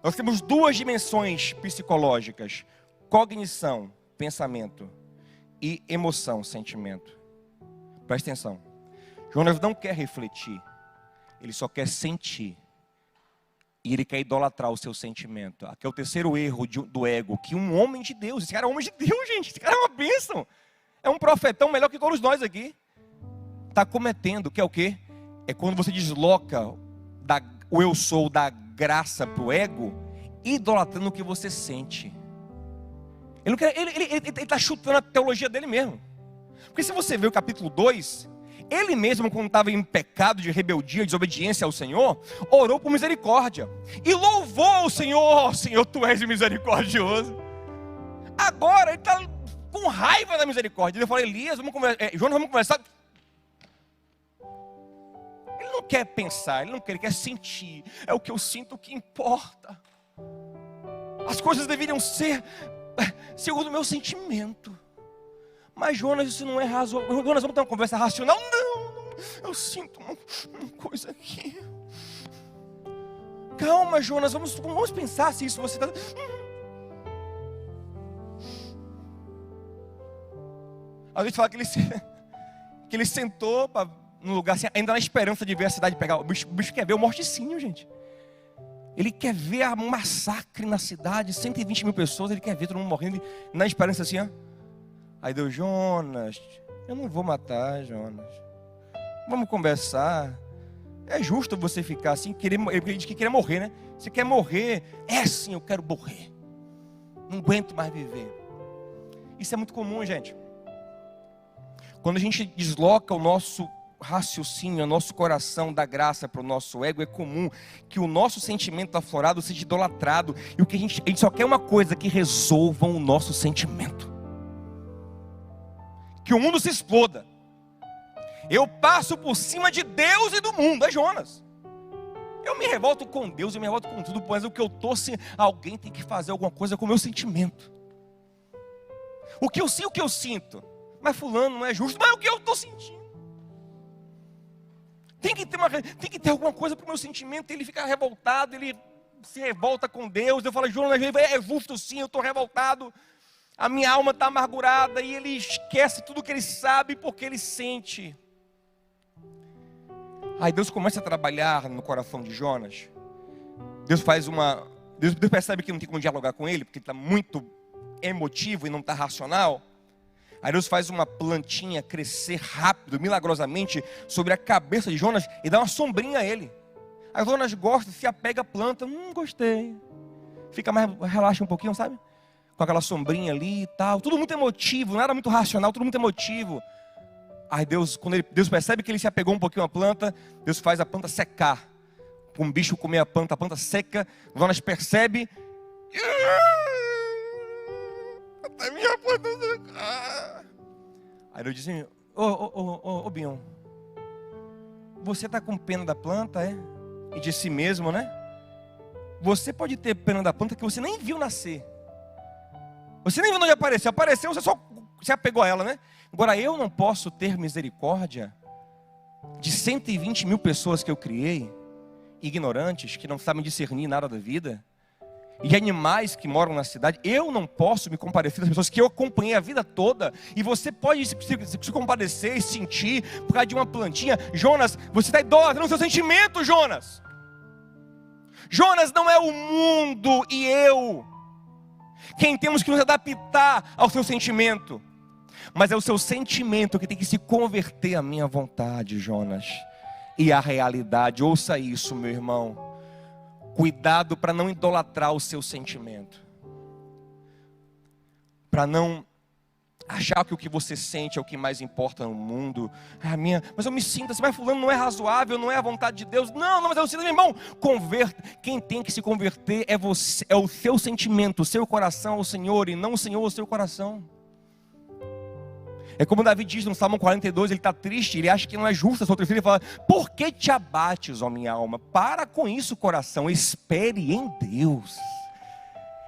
nós temos duas dimensões psicológicas: cognição, pensamento, e emoção, sentimento. Presta atenção. Jonas não quer refletir, ele só quer sentir. E ele quer idolatrar o seu sentimento. Aqui é o terceiro erro do ego, que um homem de Deus, esse cara é um homem de Deus, gente, esse cara é uma bênção. É um profetão melhor que todos nós aqui. Está cometendo, que é o quê? é quando você desloca o eu sou da graça para o ego, idolatrando o que você sente. Ele está chutando a teologia dele mesmo. Porque se você ver o capítulo 2, ele mesmo, quando estava em pecado de rebeldia, desobediência ao Senhor, orou por misericórdia e louvou o Senhor. Senhor, tu és misericordioso. Agora ele está com raiva da misericórdia. Ele falou: Elias, Jonas, vamos conversar. Ele não quer pensar, ele quer sentir. É o que eu sinto que importa. As coisas deveriam ser segundo o meu sentimento. Mas Jonas, isso não é razoável. Jonas, vamos ter uma conversa racional? Não, eu sinto uma coisa aqui. Calma, Jonas, vamos pensar se isso você está... A gente fala que ele sentou no lugar assim, ainda na esperança de ver a cidade pegar. O bicho quer ver o morticínio, gente. Ele quer ver a massacre na cidade, 120 mil pessoas, ele quer ver todo mundo morrendo, na esperança assim, ó. Aí Deus: Jonas, eu não vou matar, Jonas. Vamos conversar. É justo você ficar assim, ele diz que queria morrer, né? Você quer morrer? É sim, eu quero morrer. Não aguento mais viver. Isso é muito comum, gente. Quando a gente desloca o nosso raciocínio, o nosso coração da graça para o nosso ego, é comum que o nosso sentimento aflorado seja idolatrado. E o que a gente só quer uma coisa: que resolvam o nosso sentimento. Que o mundo se exploda. Eu passo por cima de Deus e do mundo. É Jonas. Eu me revolto com Deus, eu me revolto com tudo, mas o que eu estou, se alguém tem que fazer alguma coisa com o meu sentimento. O que eu sinto. Mas fulano não é justo, mas é o que eu estou sentindo. Tem que ter alguma coisa para o meu sentimento. Ele fica revoltado, ele se revolta com Deus. Eu falo: Jonas, é justo sim, eu estou revoltado. A minha alma está amargurada. E ele esquece tudo que ele sabe porque ele sente. Aí Deus começa a trabalhar no coração de Jonas. Deus percebe que não tem como dialogar com ele, porque ele está muito emotivo e não está racional. Aí Deus faz uma plantinha crescer rápido, milagrosamente, sobre a cabeça de Jonas e dá uma sombrinha a ele. Aí Jonas gosta, se apega à planta. Gostei. Fica mais, relaxa um pouquinho, sabe? Com aquela sombrinha ali e tal. Tudo muito emotivo, nada muito racional, tudo muito emotivo. Aí quando Deus percebe que ele se apegou um pouquinho à planta, Deus faz a planta secar. Um bicho comer a planta seca. Jonas percebe. Até minha planta secar. Aí Deus diz assim: ô Bion, você está com pena da planta, é? E de si mesmo, né? Você pode ter pena da planta que você nem viu nascer. Você nem viu onde apareceu. Apareceu, você só se apegou a ela, né? Agora, eu não posso ter misericórdia de 120 mil pessoas que eu criei, ignorantes, que não sabem discernir nada da vida, e de animais que moram na cidade. Eu não posso me compadecer das pessoas que eu acompanhei a vida toda. E você pode se compadecer e sentir por causa de uma plantinha. Jonas, você está idolatrando o seu sentimento, Jonas. Jonas, não é o mundo e eu quem temos que nos adaptar ao seu sentimento, mas é o seu sentimento que tem que se converter à minha vontade, Jonas, e à realidade. Ouça isso, meu irmão. Cuidado para não idolatrar o seu sentimento, para não achar que o que você sente é o que mais importa no mundo. Mas eu me sinto assim, mas fulano não é razoável, não é a vontade de Deus. Não, mas eu sinto, meu irmão, quem tem que se converter é você, é o seu sentimento, o seu coração ao Senhor, e não o Senhor ao seu coração. É como Davi diz no Salmo 42, ele está triste, ele acha que não é justo a sua filha, ele fala: por que te abates, ó minha alma? Para com isso, coração, espere em Deus.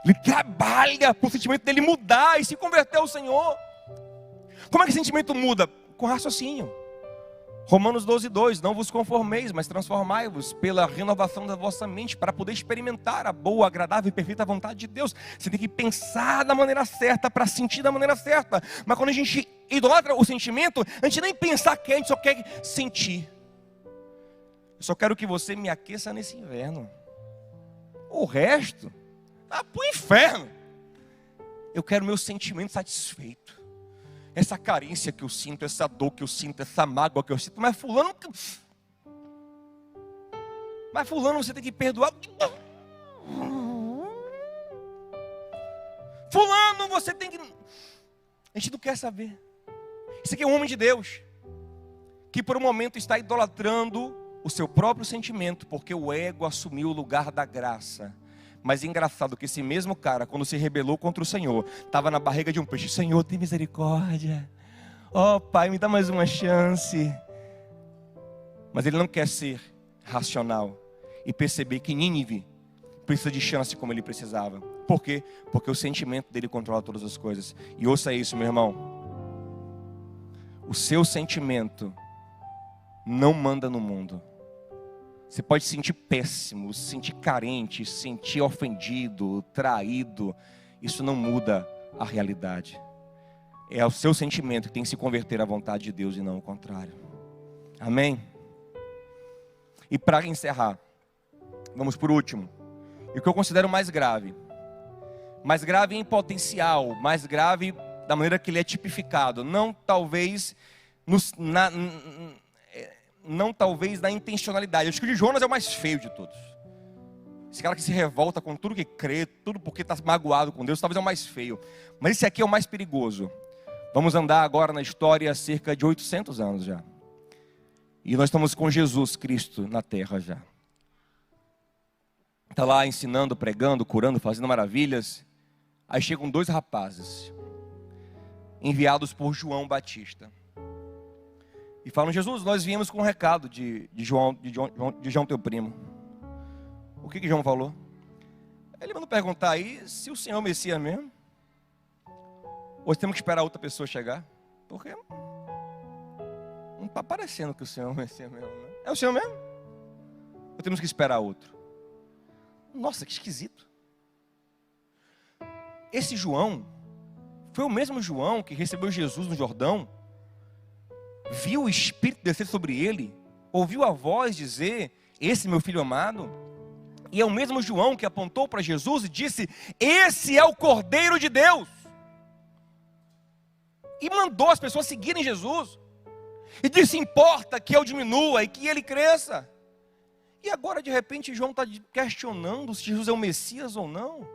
Ele trabalha para o sentimento dele mudar e se converter ao Senhor. Como é que o sentimento muda? Com raciocínio. Romanos 12:2, não vos conformeis, mas transformai-vos pela renovação da vossa mente, para poder experimentar a boa, agradável e perfeita vontade de Deus. Você tem que pensar da maneira certa, para sentir da maneira certa. Mas quando a gente idolatra o sentimento, a gente nem pensar quer, a gente só quer sentir. Eu só quero que você me aqueça nesse inverno. O resto, para o inferno. Eu quero meu sentimento satisfeito. Essa carência que eu sinto, essa dor que eu sinto, essa mágoa que eu sinto. Mas fulano, Mas fulano você tem que perdoar. Fulano você tem que... A gente não quer saber. Esse aqui é um homem de Deus, que por um momento está idolatrando o seu próprio sentimento, porque o ego assumiu o lugar da graça. Mas é engraçado que esse mesmo cara, quando se rebelou contra o Senhor, estava na barriga de um peixe. Senhor, tem misericórdia. Ó Pai, me dá mais uma chance. Mas ele não quer ser racional e perceber que Nínive precisa de chance como ele precisava. Por quê? Porque o sentimento dele controla todas as coisas. E ouça isso, meu irmão. O seu sentimento não manda no mundo. Você pode se sentir péssimo, se sentir carente, se sentir ofendido, traído. Isso não muda a realidade. É o seu sentimento que tem que se converter à vontade de Deus e não o contrário. Amém? E para encerrar, vamos por último. E o que eu considero mais grave em potencial, mais grave da maneira que ele é tipificado. Não talvez na intencionalidade. Acho que o de Jonas é o mais feio de todos. Esse cara que se revolta com tudo que crê, tudo porque está magoado com Deus, talvez é o mais feio. Mas esse aqui é o mais perigoso. Vamos andar agora na história há cerca de 800 anos já. E nós estamos com Jesus Cristo na terra já. Está lá ensinando, pregando, curando, fazendo maravilhas. Aí chegam 2 rapazes, enviados por João Batista. E falam: Jesus, nós viemos com um recado de João teu primo. O que João falou? Ele mandou perguntar aí se o Senhor é o Messias mesmo. Ou temos que esperar outra pessoa chegar? Porque não está parecendo que o Senhor é o Messias mesmo, né? É o Senhor mesmo? Ou temos que esperar outro? Nossa, que esquisito. Esse João foi o mesmo João que recebeu Jesus no Jordão, viu o Espírito descer sobre ele, ouviu a voz dizer: esse é meu filho amado. E é o mesmo João que apontou para Jesus e disse: esse é o Cordeiro de Deus. E mandou as pessoas seguirem Jesus. E disse: importa que eu diminua e que ele cresça. E agora de repente João está questionando se Jesus é o Messias ou não.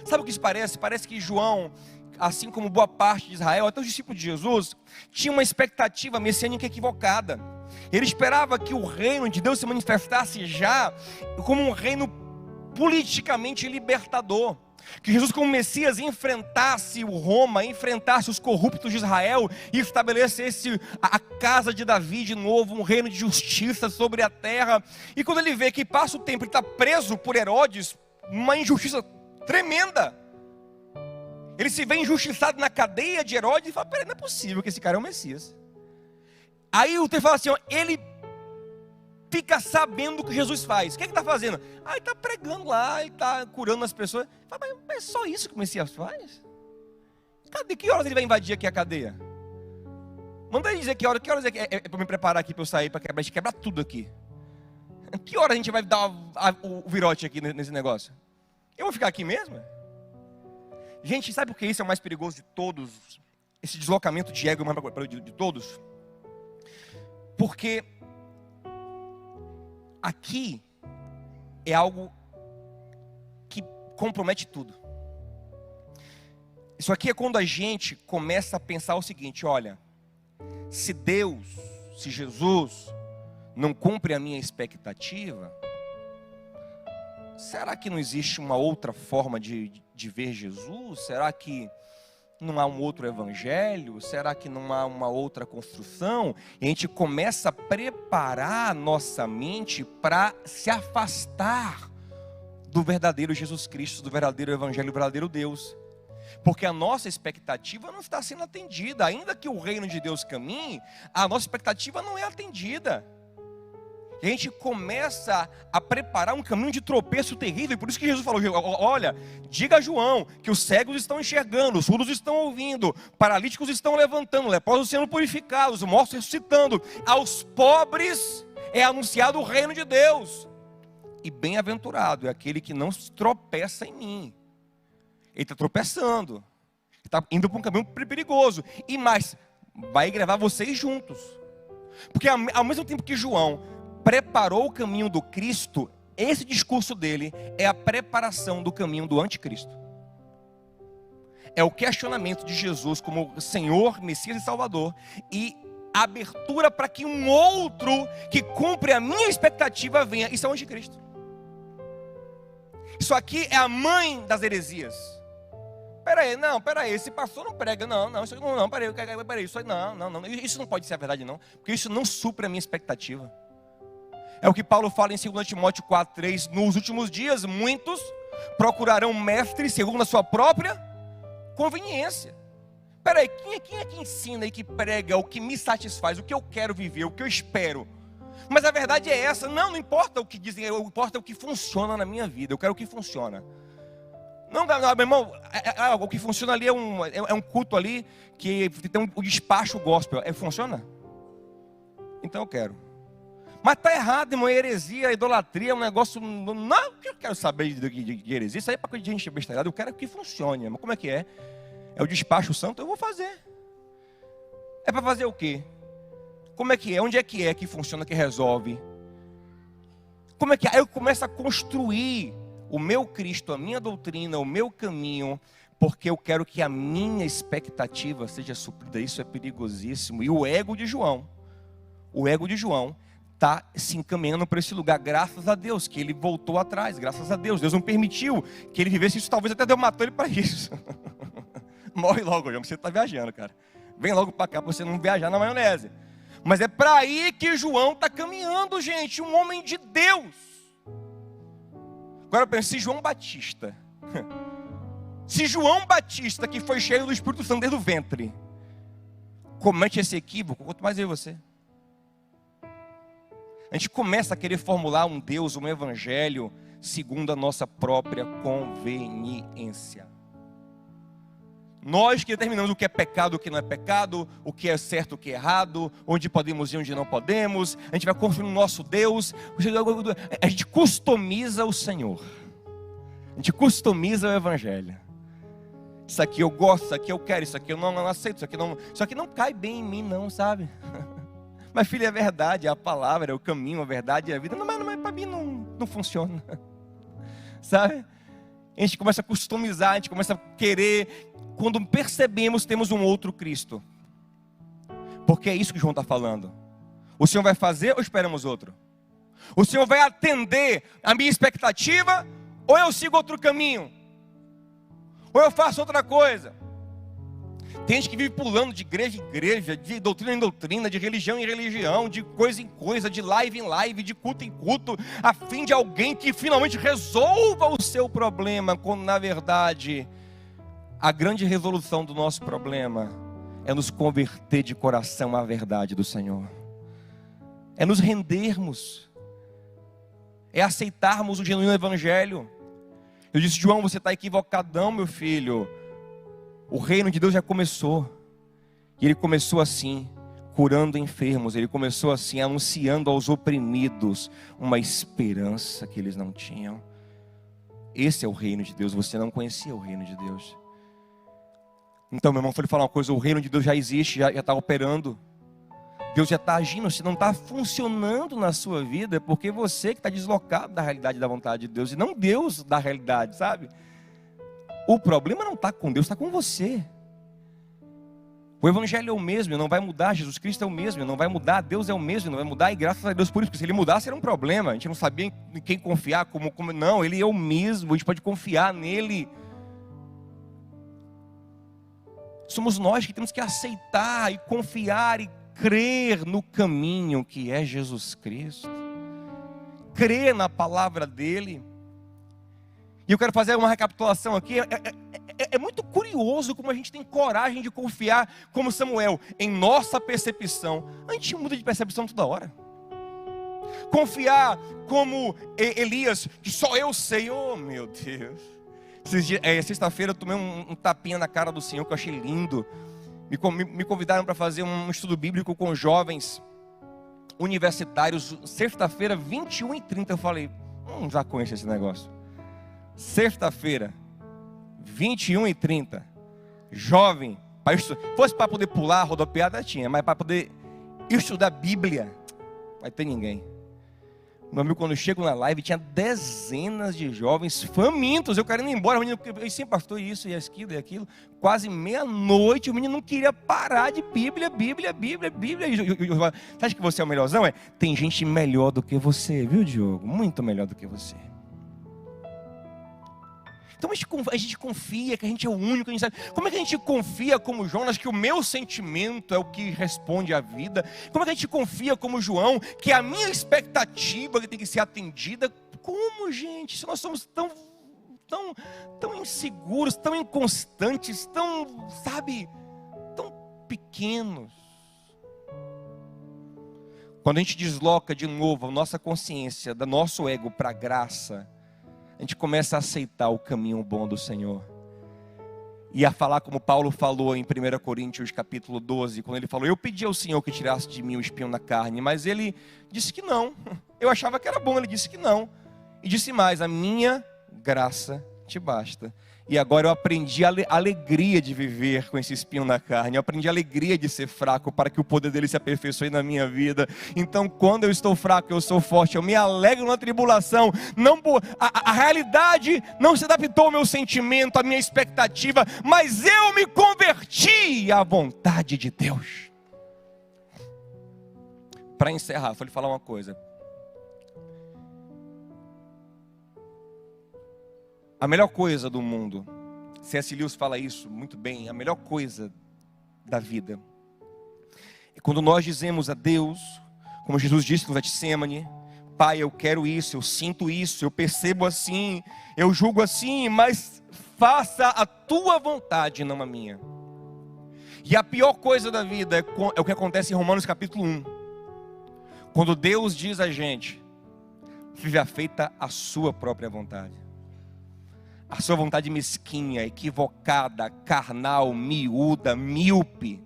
Sabe o que isso parece? Parece que João, assim como boa parte de Israel, até os discípulos de Jesus, tinha uma expectativa messiânica equivocada. Ele esperava que o reino de Deus se manifestasse já como um reino politicamente libertador. Que Jesus como Messias enfrentasse o Roma, enfrentasse os corruptos de Israel e estabelecesse a casa de Davi de novo, um reino de justiça sobre a terra. E quando ele vê que passa o tempo e está preso por Herodes, uma injustiça tremenda, ele se vê injustiçado na cadeia de Herodes e fala: peraí, não é possível que esse cara é o Messias. Aí o texto fala assim, ó, ele fica sabendo o que Jesus faz. O que ele está fazendo? Ele está pregando lá, ele está curando as pessoas. Fala: mas é só isso que o Messias faz? Cadê? Que horas ele vai invadir aqui a cadeia? Manda ele dizer que horas é para me preparar aqui para eu sair, para quebrar, quebrar tudo aqui. Que hora a gente vai dar o virote aqui nesse negócio? Eu vou ficar aqui mesmo? Gente, sabe por que isso é o mais perigoso de todos? Esse deslocamento de ego de todos? Porque aqui é algo que compromete tudo. Isso aqui é quando a gente começa a pensar o seguinte: olha, se Jesus não cumpre a minha expectativa, será que não existe uma outra forma de ver Jesus? Será que não há um outro evangelho? Será que não há uma outra construção? E a gente começa a preparar a nossa mente para se afastar do verdadeiro Jesus Cristo, do verdadeiro evangelho, do verdadeiro Deus. Porque a nossa expectativa não está sendo atendida. Ainda que o reino de Deus caminhe, a nossa expectativa não é atendida. E a gente começa a preparar um caminho de tropeço terrível. E por isso que Jesus falou: olha, diga a João que os cegos estão enxergando, os surdos estão ouvindo, paralíticos estão levantando, leprosos sendo purificados, mortos ressuscitando. Aos pobres é anunciado o reino de Deus. E bem-aventurado é aquele que não tropeça em mim. Ele está tropeçando, está indo para um caminho perigoso. E mais, vai gravar vocês juntos. Porque ao mesmo tempo que João preparou o caminho do Cristo, esse discurso dele é a preparação do caminho do anticristo. É o questionamento de Jesus como Senhor, Messias e Salvador, e a abertura para que um outro que cumpre a minha expectativa venha. Isso é o anticristo. Isso aqui é a mãe das heresias. Peraí, esse pastor não prega, peraí, isso aí, não, isso não pode ser a verdade não, porque isso não supre a minha expectativa. É o que Paulo fala em 2 Timóteo 4:3, nos últimos dias, muitos procurarão mestres segundo a sua própria conveniência. Peraí, quem é que ensina e que prega o que me satisfaz, o que eu quero viver, o que eu espero? Mas a verdade é essa, não importa o que dizem, importa o que funciona na minha vida, eu quero o que funciona. Não, meu irmão, o que funciona ali é um culto ali que tem um despacho gospel. Funciona? Então eu quero. Mas está errado, irmão, heresia, idolatria, um negócio. Não, eu quero saber de heresia. Isso aí é para coisa de gente besteirada. Eu quero que funcione. Mas como é que é? É o despacho santo? Eu vou fazer. É para fazer o quê? Como é que é? Onde é que funciona, que resolve? Como é que é? Aí eu começo a construir o meu Cristo, a minha doutrina, o meu caminho, porque eu quero que a minha expectativa seja suprida. Isso é perigosíssimo. E o ego de João está se encaminhando para esse lugar, graças a Deus, que ele voltou atrás, graças a Deus. Deus não permitiu que ele vivesse isso, talvez até Deus matou ele para isso. Morre logo, João, que você está viajando, cara. Vem logo para cá para você não viajar na maionese. Mas é para aí que João está caminhando, gente, um homem de Deus. Agora eu penso, se João Batista, que foi cheio do Espírito Santo desde o ventre, comete esse equívoco, quanto mais eu e você. A gente começa a querer formular um Deus, um evangelho, segundo a nossa própria conveniência. Nós que determinamos o que é pecado, o que não é pecado, o que é certo, o que é errado, onde podemos ir, onde não podemos. A gente vai construindo o nosso Deus. A gente customiza o Senhor. A gente customiza o Evangelho. Isso aqui eu gosto, isso aqui eu quero, isso aqui eu não aceito, isso aqui não cai bem em mim não, sabe? Mas filho, é verdade, é a palavra, é o caminho, a verdade, é a vida. Mas para mim não funciona. Sabe? A gente começa a customizar, a gente começa a querer. Quando percebemos, temos um outro Cristo. Porque é isso que João está falando. O Senhor vai fazer ou esperamos outro? O Senhor vai atender a minha expectativa ou eu sigo outro caminho? Ou eu faço outra coisa? Tem gente que vive pulando de igreja em igreja, de doutrina em doutrina, de religião em religião, de coisa em coisa, de live em live, de culto em culto, a fim de alguém que finalmente resolva o seu problema, quando na verdade a grande resolução do nosso problema é nos converter de coração à verdade do Senhor. É nos rendermos. É aceitarmos o genuíno evangelho. Eu disse, João, você está equivocadão, meu filho. O reino de Deus já começou. E ele começou assim, curando enfermos. Ele começou assim, anunciando aos oprimidos uma esperança que eles não tinham. Esse é o reino de Deus. Você não conhecia o reino de Deus. Então, meu irmão, foi lhe falar uma coisa, o reino de Deus já existe, já está operando. Deus já está agindo, se não está funcionando na sua vida, é porque você que está deslocado da realidade da vontade de Deus, e não Deus da realidade, sabe? O problema não está com Deus, está com você. O evangelho é o mesmo, não vai mudar, Jesus Cristo é o mesmo, não vai mudar, Deus é o mesmo, não vai mudar, e graças a Deus por isso, porque se ele mudasse era um problema, a gente não sabia em quem confiar, não, ele é o mesmo, a gente pode confiar nele. Somos nós que temos que aceitar e confiar e crer no caminho que é Jesus Cristo. Crer na palavra dele. E eu quero fazer uma recapitulação aqui. É muito curioso como a gente tem coragem de confiar, como Samuel, em nossa percepção. A gente muda de percepção toda hora. Confiar como Elias, que só eu sei. Oh, meu Deus. Sexta-feira eu tomei um tapinha na cara do Senhor, que eu achei lindo. Me convidaram para fazer um estudo bíblico com jovens universitários. Sexta-feira, 21h30, eu falei, já conheço esse negócio. Sexta-feira, 21h30, jovem, fosse para poder pular, rodopiada tinha, mas para poder estudar Bíblia, vai ter ninguém. Meu amigo, quando eu chego na live, tinha dezenas de jovens famintos, eu querendo ir embora, o menino, eu sempre pastor, isso e aquilo e aquilo, quase meia-noite, o menino não queria parar de Bíblia. Você acha que você é o melhorzão? Tem gente melhor do que você, viu, Diogo? Muito melhor do que você. Então a gente confia que a gente é o único, a gente sabe. Como é que a gente confia como Jonas que o meu sentimento é o que responde à vida? Como é que a gente confia como João que a minha expectativa tem que ser atendida? Como, gente? Se nós somos tão inseguros, tão inconstantes, tão pequenos. Quando a gente desloca de novo a nossa consciência, do nosso ego para a graça, a gente começa a aceitar o caminho bom do Senhor. E a falar como Paulo falou em 1 Coríntios capítulo 12, quando ele falou, eu pedi ao Senhor que tirasse de mim o espinho na carne, mas ele disse que não. Eu achava que era bom, ele disse que não. E disse mais, a minha graça te basta. E agora eu aprendi a alegria de viver com esse espinho na carne. Eu aprendi a alegria de ser fraco para que o poder dele se aperfeiçoe na minha vida. Então quando eu estou fraco, eu sou forte. Eu me alegro na tribulação. A realidade não se adaptou ao meu sentimento, à minha expectativa. Mas eu me converti à vontade de Deus. Para encerrar, vou lhe falar uma coisa. A melhor coisa do mundo, C.S. Lewis fala isso muito bem, a melhor coisa da vida é quando nós dizemos a Deus, como Jesus disse no Getsêmani, Pai, eu quero isso, eu sinto isso, eu percebo assim, eu julgo assim, mas faça a tua vontade, não a minha. E a pior coisa da vida é o que acontece em Romanos capítulo 1, quando Deus diz a gente, seja feita a sua própria vontade. A sua vontade mesquinha, equivocada, carnal, miúda, míope.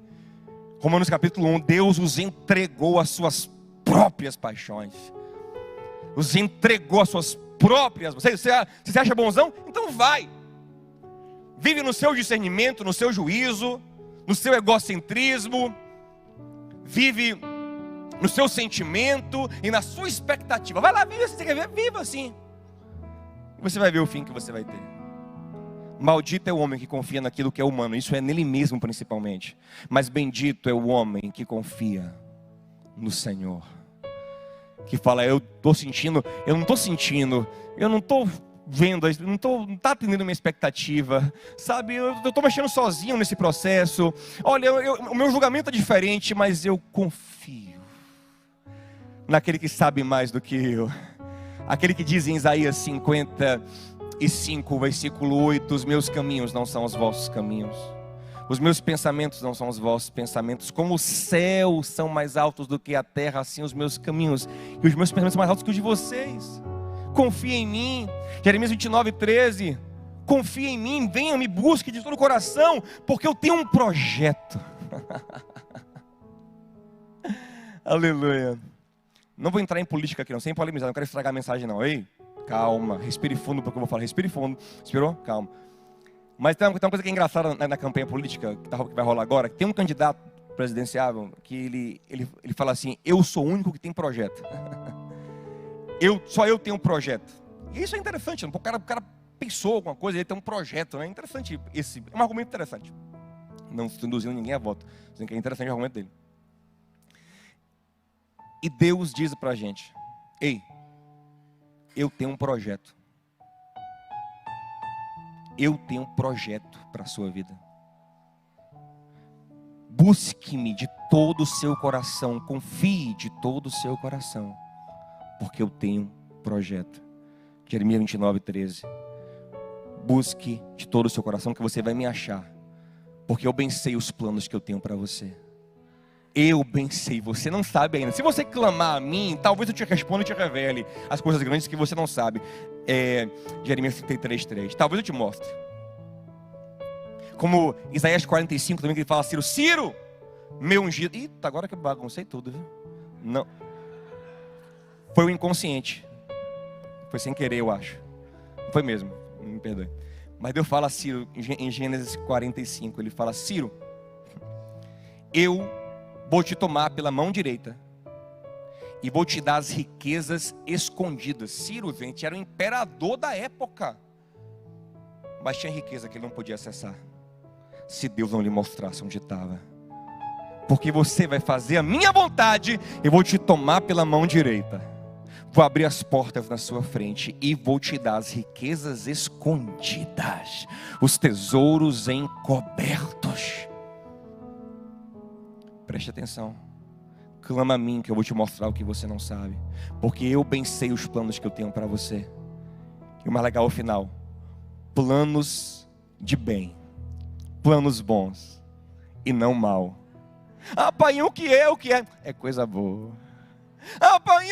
Romanos capítulo 1, Deus os entregou às suas próprias paixões. Os entregou às suas próprias... Você se acha bonzão? Então vai. Vive no seu discernimento, no seu juízo, no seu egocentrismo. Vive no seu sentimento e na sua expectativa. Vai lá, vive assim, você quer ver? Viva assim. E você vai ver o fim que você vai ter. Maldito é o homem que confia naquilo que é humano. Isso é nele mesmo principalmente. Mas bendito é o homem que confia no Senhor. Que fala, eu não estou sentindo, eu não estou vendo, não está atendendo a minha expectativa. Sabe, eu estou mexendo sozinho nesse processo. Olha, o meu julgamento é diferente, mas eu confio naquele que sabe mais do que eu. Aquele que diz em Isaías 55, versículo 8, os meus caminhos não são os vossos caminhos, os meus pensamentos não são os vossos pensamentos, como os céus são mais altos do que a terra, assim os meus caminhos, e os meus pensamentos são mais altos que os de vocês. Confia em mim. Jeremias 29, 13, confia em mim, venha, me busque de todo o coração, porque eu tenho um projeto. Aleluia. Não vou entrar em política aqui não, sem polemizar, não quero estragar a mensagem não. Ei, calma, respire fundo porque eu vou falar. Respire fundo, respirou? Calma. Mas tem uma coisa que é engraçada na campanha política, que vai rolar agora, que tem um candidato presidenciável, que ele fala assim, eu sou o único que tem projeto. Só eu tenho um projeto. E isso é interessante, o cara pensou alguma coisa, ele tem um projeto, né? É interessante, é um argumento interessante. Não estou induzindo ninguém a voto, dizendo que é interessante o argumento dele. E Deus diz pra gente, ei, eu tenho um projeto. Eu tenho um projeto para a sua vida. Busque-me de todo o seu coração, confie de todo o seu coração, porque eu tenho um projeto. Jeremias 29, 13. Busque de todo o seu coração que você vai me achar, porque eu bem sei os planos que eu tenho para você. Eu bem sei, você não sabe ainda. Se você clamar a mim, talvez eu te responda e te revele as coisas grandes que você não sabe. Jeremias 33, 3. Talvez eu te mostre. Como Isaías 45 também, que ele fala, Ciro, meu ungido. Eita, agora que eu baguncei tudo, viu? Não. Foi o inconsciente. Foi sem querer, eu acho. Foi mesmo, me perdoe. Mas Deus fala a Ciro, em Gênesis 45, ele fala, Ciro, eu vou te tomar pela mão direita e vou te dar as riquezas escondidas. Ciro, gente, era o imperador da época, mas tinha riqueza que ele não podia acessar, se Deus não lhe mostrasse onde estava. Porque você vai fazer a minha vontade, eu vou te tomar pela mão direita, vou abrir as portas na sua frente e vou te dar as riquezas escondidas, os tesouros encobertos. Preste atenção. Clama a mim que eu vou te mostrar o que você não sabe, porque eu bem sei os planos que eu tenho para você. E o mais legal é o final: planos de bem, planos bons e não mal. Ah, pai, o que é? O que é? É coisa boa. Ah, pai,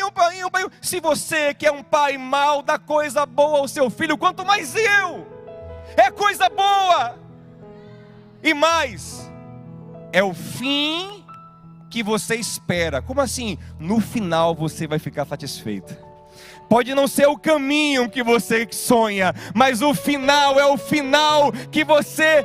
se você que é um pai mau dá coisa boa ao seu filho, quanto mais eu, é coisa boa. E mais, é o fim que você espera. Como assim? No final você vai ficar satisfeito. Pode não ser o caminho que você sonha, mas o final é o final que você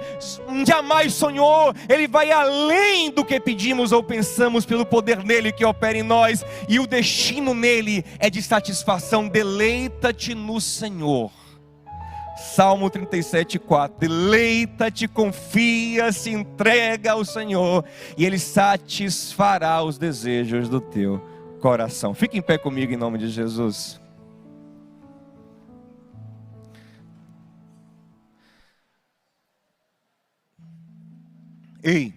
jamais sonhou. Ele vai além do que pedimos ou pensamos, pelo poder nele que opera em nós. E o destino nele é de satisfação. Deleita-te no Senhor. Salmo 37:4. Deleita-te, confia, se entrega ao Senhor, e Ele satisfará os desejos do teu coração. Fique em pé comigo em nome de Jesus. Ei,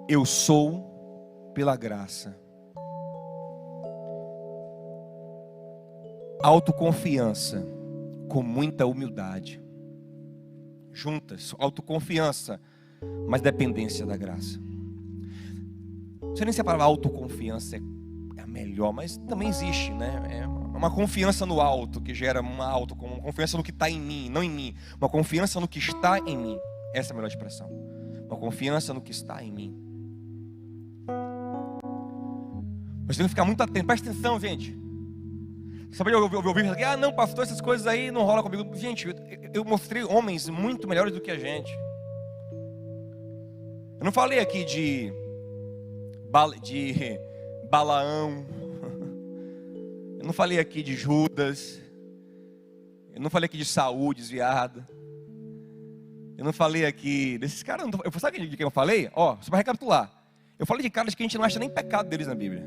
eu sou pela graça. Autoconfiança com muita humildade. Juntas, autoconfiança, mas dependência da graça. Não sei nem se a palavra autoconfiança é a melhor, mas também existe, né? É uma confiança no alto que gera uma confiança no que está em mim, não em mim. Uma confiança no que está em mim. Essa é a melhor expressão. Uma confiança no que está em mim. Mas tem que ficar muito atento. Presta atenção, gente. Você pode ouvir aqui: ah, não, pastor, essas coisas aí não rolam comigo. Gente, eu mostrei homens muito melhores do que a gente. Eu não falei aqui de Balaão. Eu não falei aqui de Judas. Eu não falei aqui de Saul desviado. Eu não falei aqui desses caras. Sabe de quem eu falei? Ó, só para recapitular. Eu falei de caras que a gente não acha nem pecado deles na Bíblia.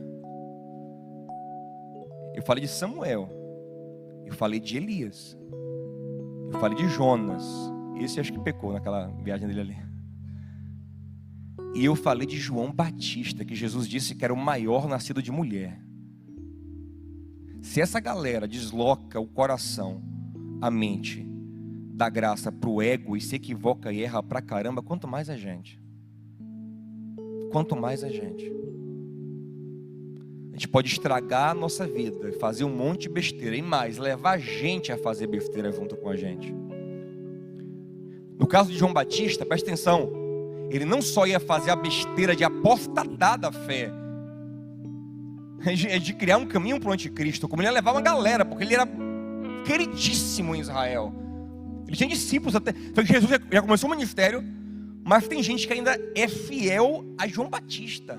Eu falei de Samuel. Eu falei de Elias. Eu falei de Jonas. Esse acho que pecou naquela viagem dele ali. E eu falei de João Batista, que Jesus disse que era o maior nascido de mulher. Se essa galera desloca o coração, a mente da graça para o ego e se equivoca e erra pra caramba, quanto mais a gente. Quanto mais a gente. A gente pode estragar a nossa vida, fazer um monte de besteira e mais, levar a gente a fazer besteira junto com a gente. No caso de João Batista, presta atenção, ele não só ia fazer a besteira de apostatar da fé, de criar um caminho para o anticristo, como ele ia levar uma galera, porque ele era queridíssimo em Israel. Ele tinha discípulos até. Jesus já começou o ministério, mas tem gente que ainda é fiel a João Batista.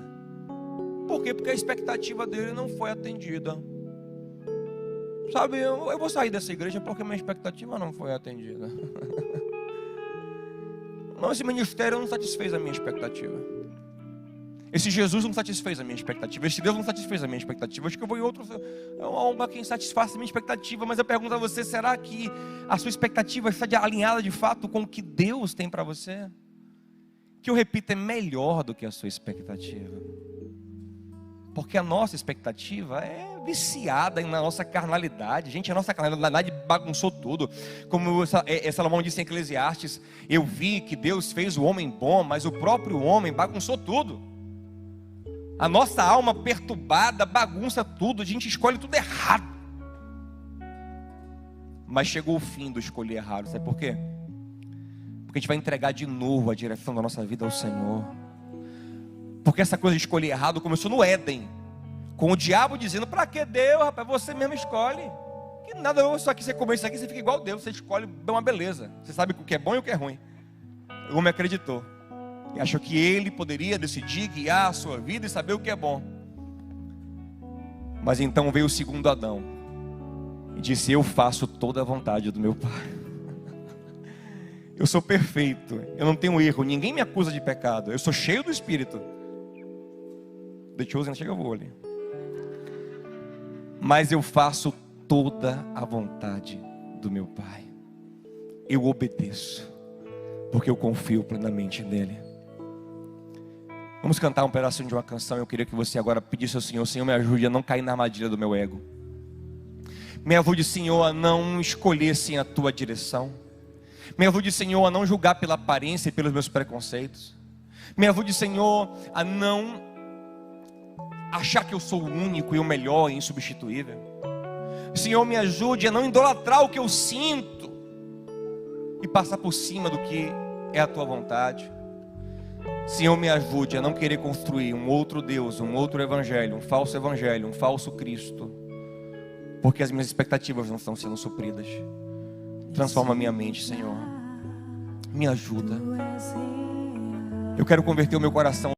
Por quê? Porque a expectativa dele não foi atendida. Sabe, eu vou sair dessa igreja porque minha expectativa não foi atendida. Não, esse ministério não satisfez a minha expectativa. Esse Jesus não satisfez a minha expectativa. Esse Deus não satisfez a minha expectativa. Acho que eu vou em outro. É uma alma quem satisfaça a minha expectativa. Mas eu pergunto a você: será que a sua expectativa está alinhada de fato com o que Deus tem para você? Que eu repito, é melhor do que a sua expectativa. Porque a nossa expectativa é viciada na nossa carnalidade. Gente, a nossa carnalidade bagunçou tudo. Como Salomão disse em Eclesiastes: eu vi que Deus fez o homem bom, mas o próprio homem bagunçou tudo. A nossa alma perturbada bagunça tudo, a gente escolhe tudo errado. Mas chegou o fim do escolher errado, sabe por quê? Porque a gente vai entregar de novo a direção da nossa vida ao Senhor. Porque essa coisa de escolher errado começou no Éden, com o diabo dizendo: para que Deus, rapaz, você mesmo escolhe. Que nada, só que você comer isso aqui, você fica igual Deus, você escolhe uma beleza. Você sabe o que é bom e o que é ruim. O homem acreditou e achou que ele poderia decidir, guiar a sua vida e saber o que é bom. Mas então veio o segundo Adão e disse: eu faço toda a vontade do meu Pai. Eu sou perfeito, eu não tenho erro, ninguém me acusa de pecado, eu sou cheio do Espírito. The Chosen chega a voo ali. Mas eu faço toda a vontade do meu Pai. Eu obedeço, porque eu confio plenamente nele. Vamos cantar um pedacinho de uma canção. Eu queria que você agora pedisse ao Senhor: Senhor, me ajude a não cair na armadilha do meu ego. Me ajude, Senhor, a não escolher sem a tua direção. Me ajude, Senhor, a não julgar pela aparência e pelos meus preconceitos. Me ajude, Senhor, a não achar que eu sou o único e o melhor e insubstituível. Senhor, me ajude a não idolatrar o que eu sinto e passar por cima do que é a tua vontade. Senhor, me ajude a não querer construir um outro Deus, um outro evangelho, um falso Cristo, porque as minhas expectativas não estão sendo supridas. Transforma a minha mente, Senhor. Me ajuda. Eu quero converter o meu coração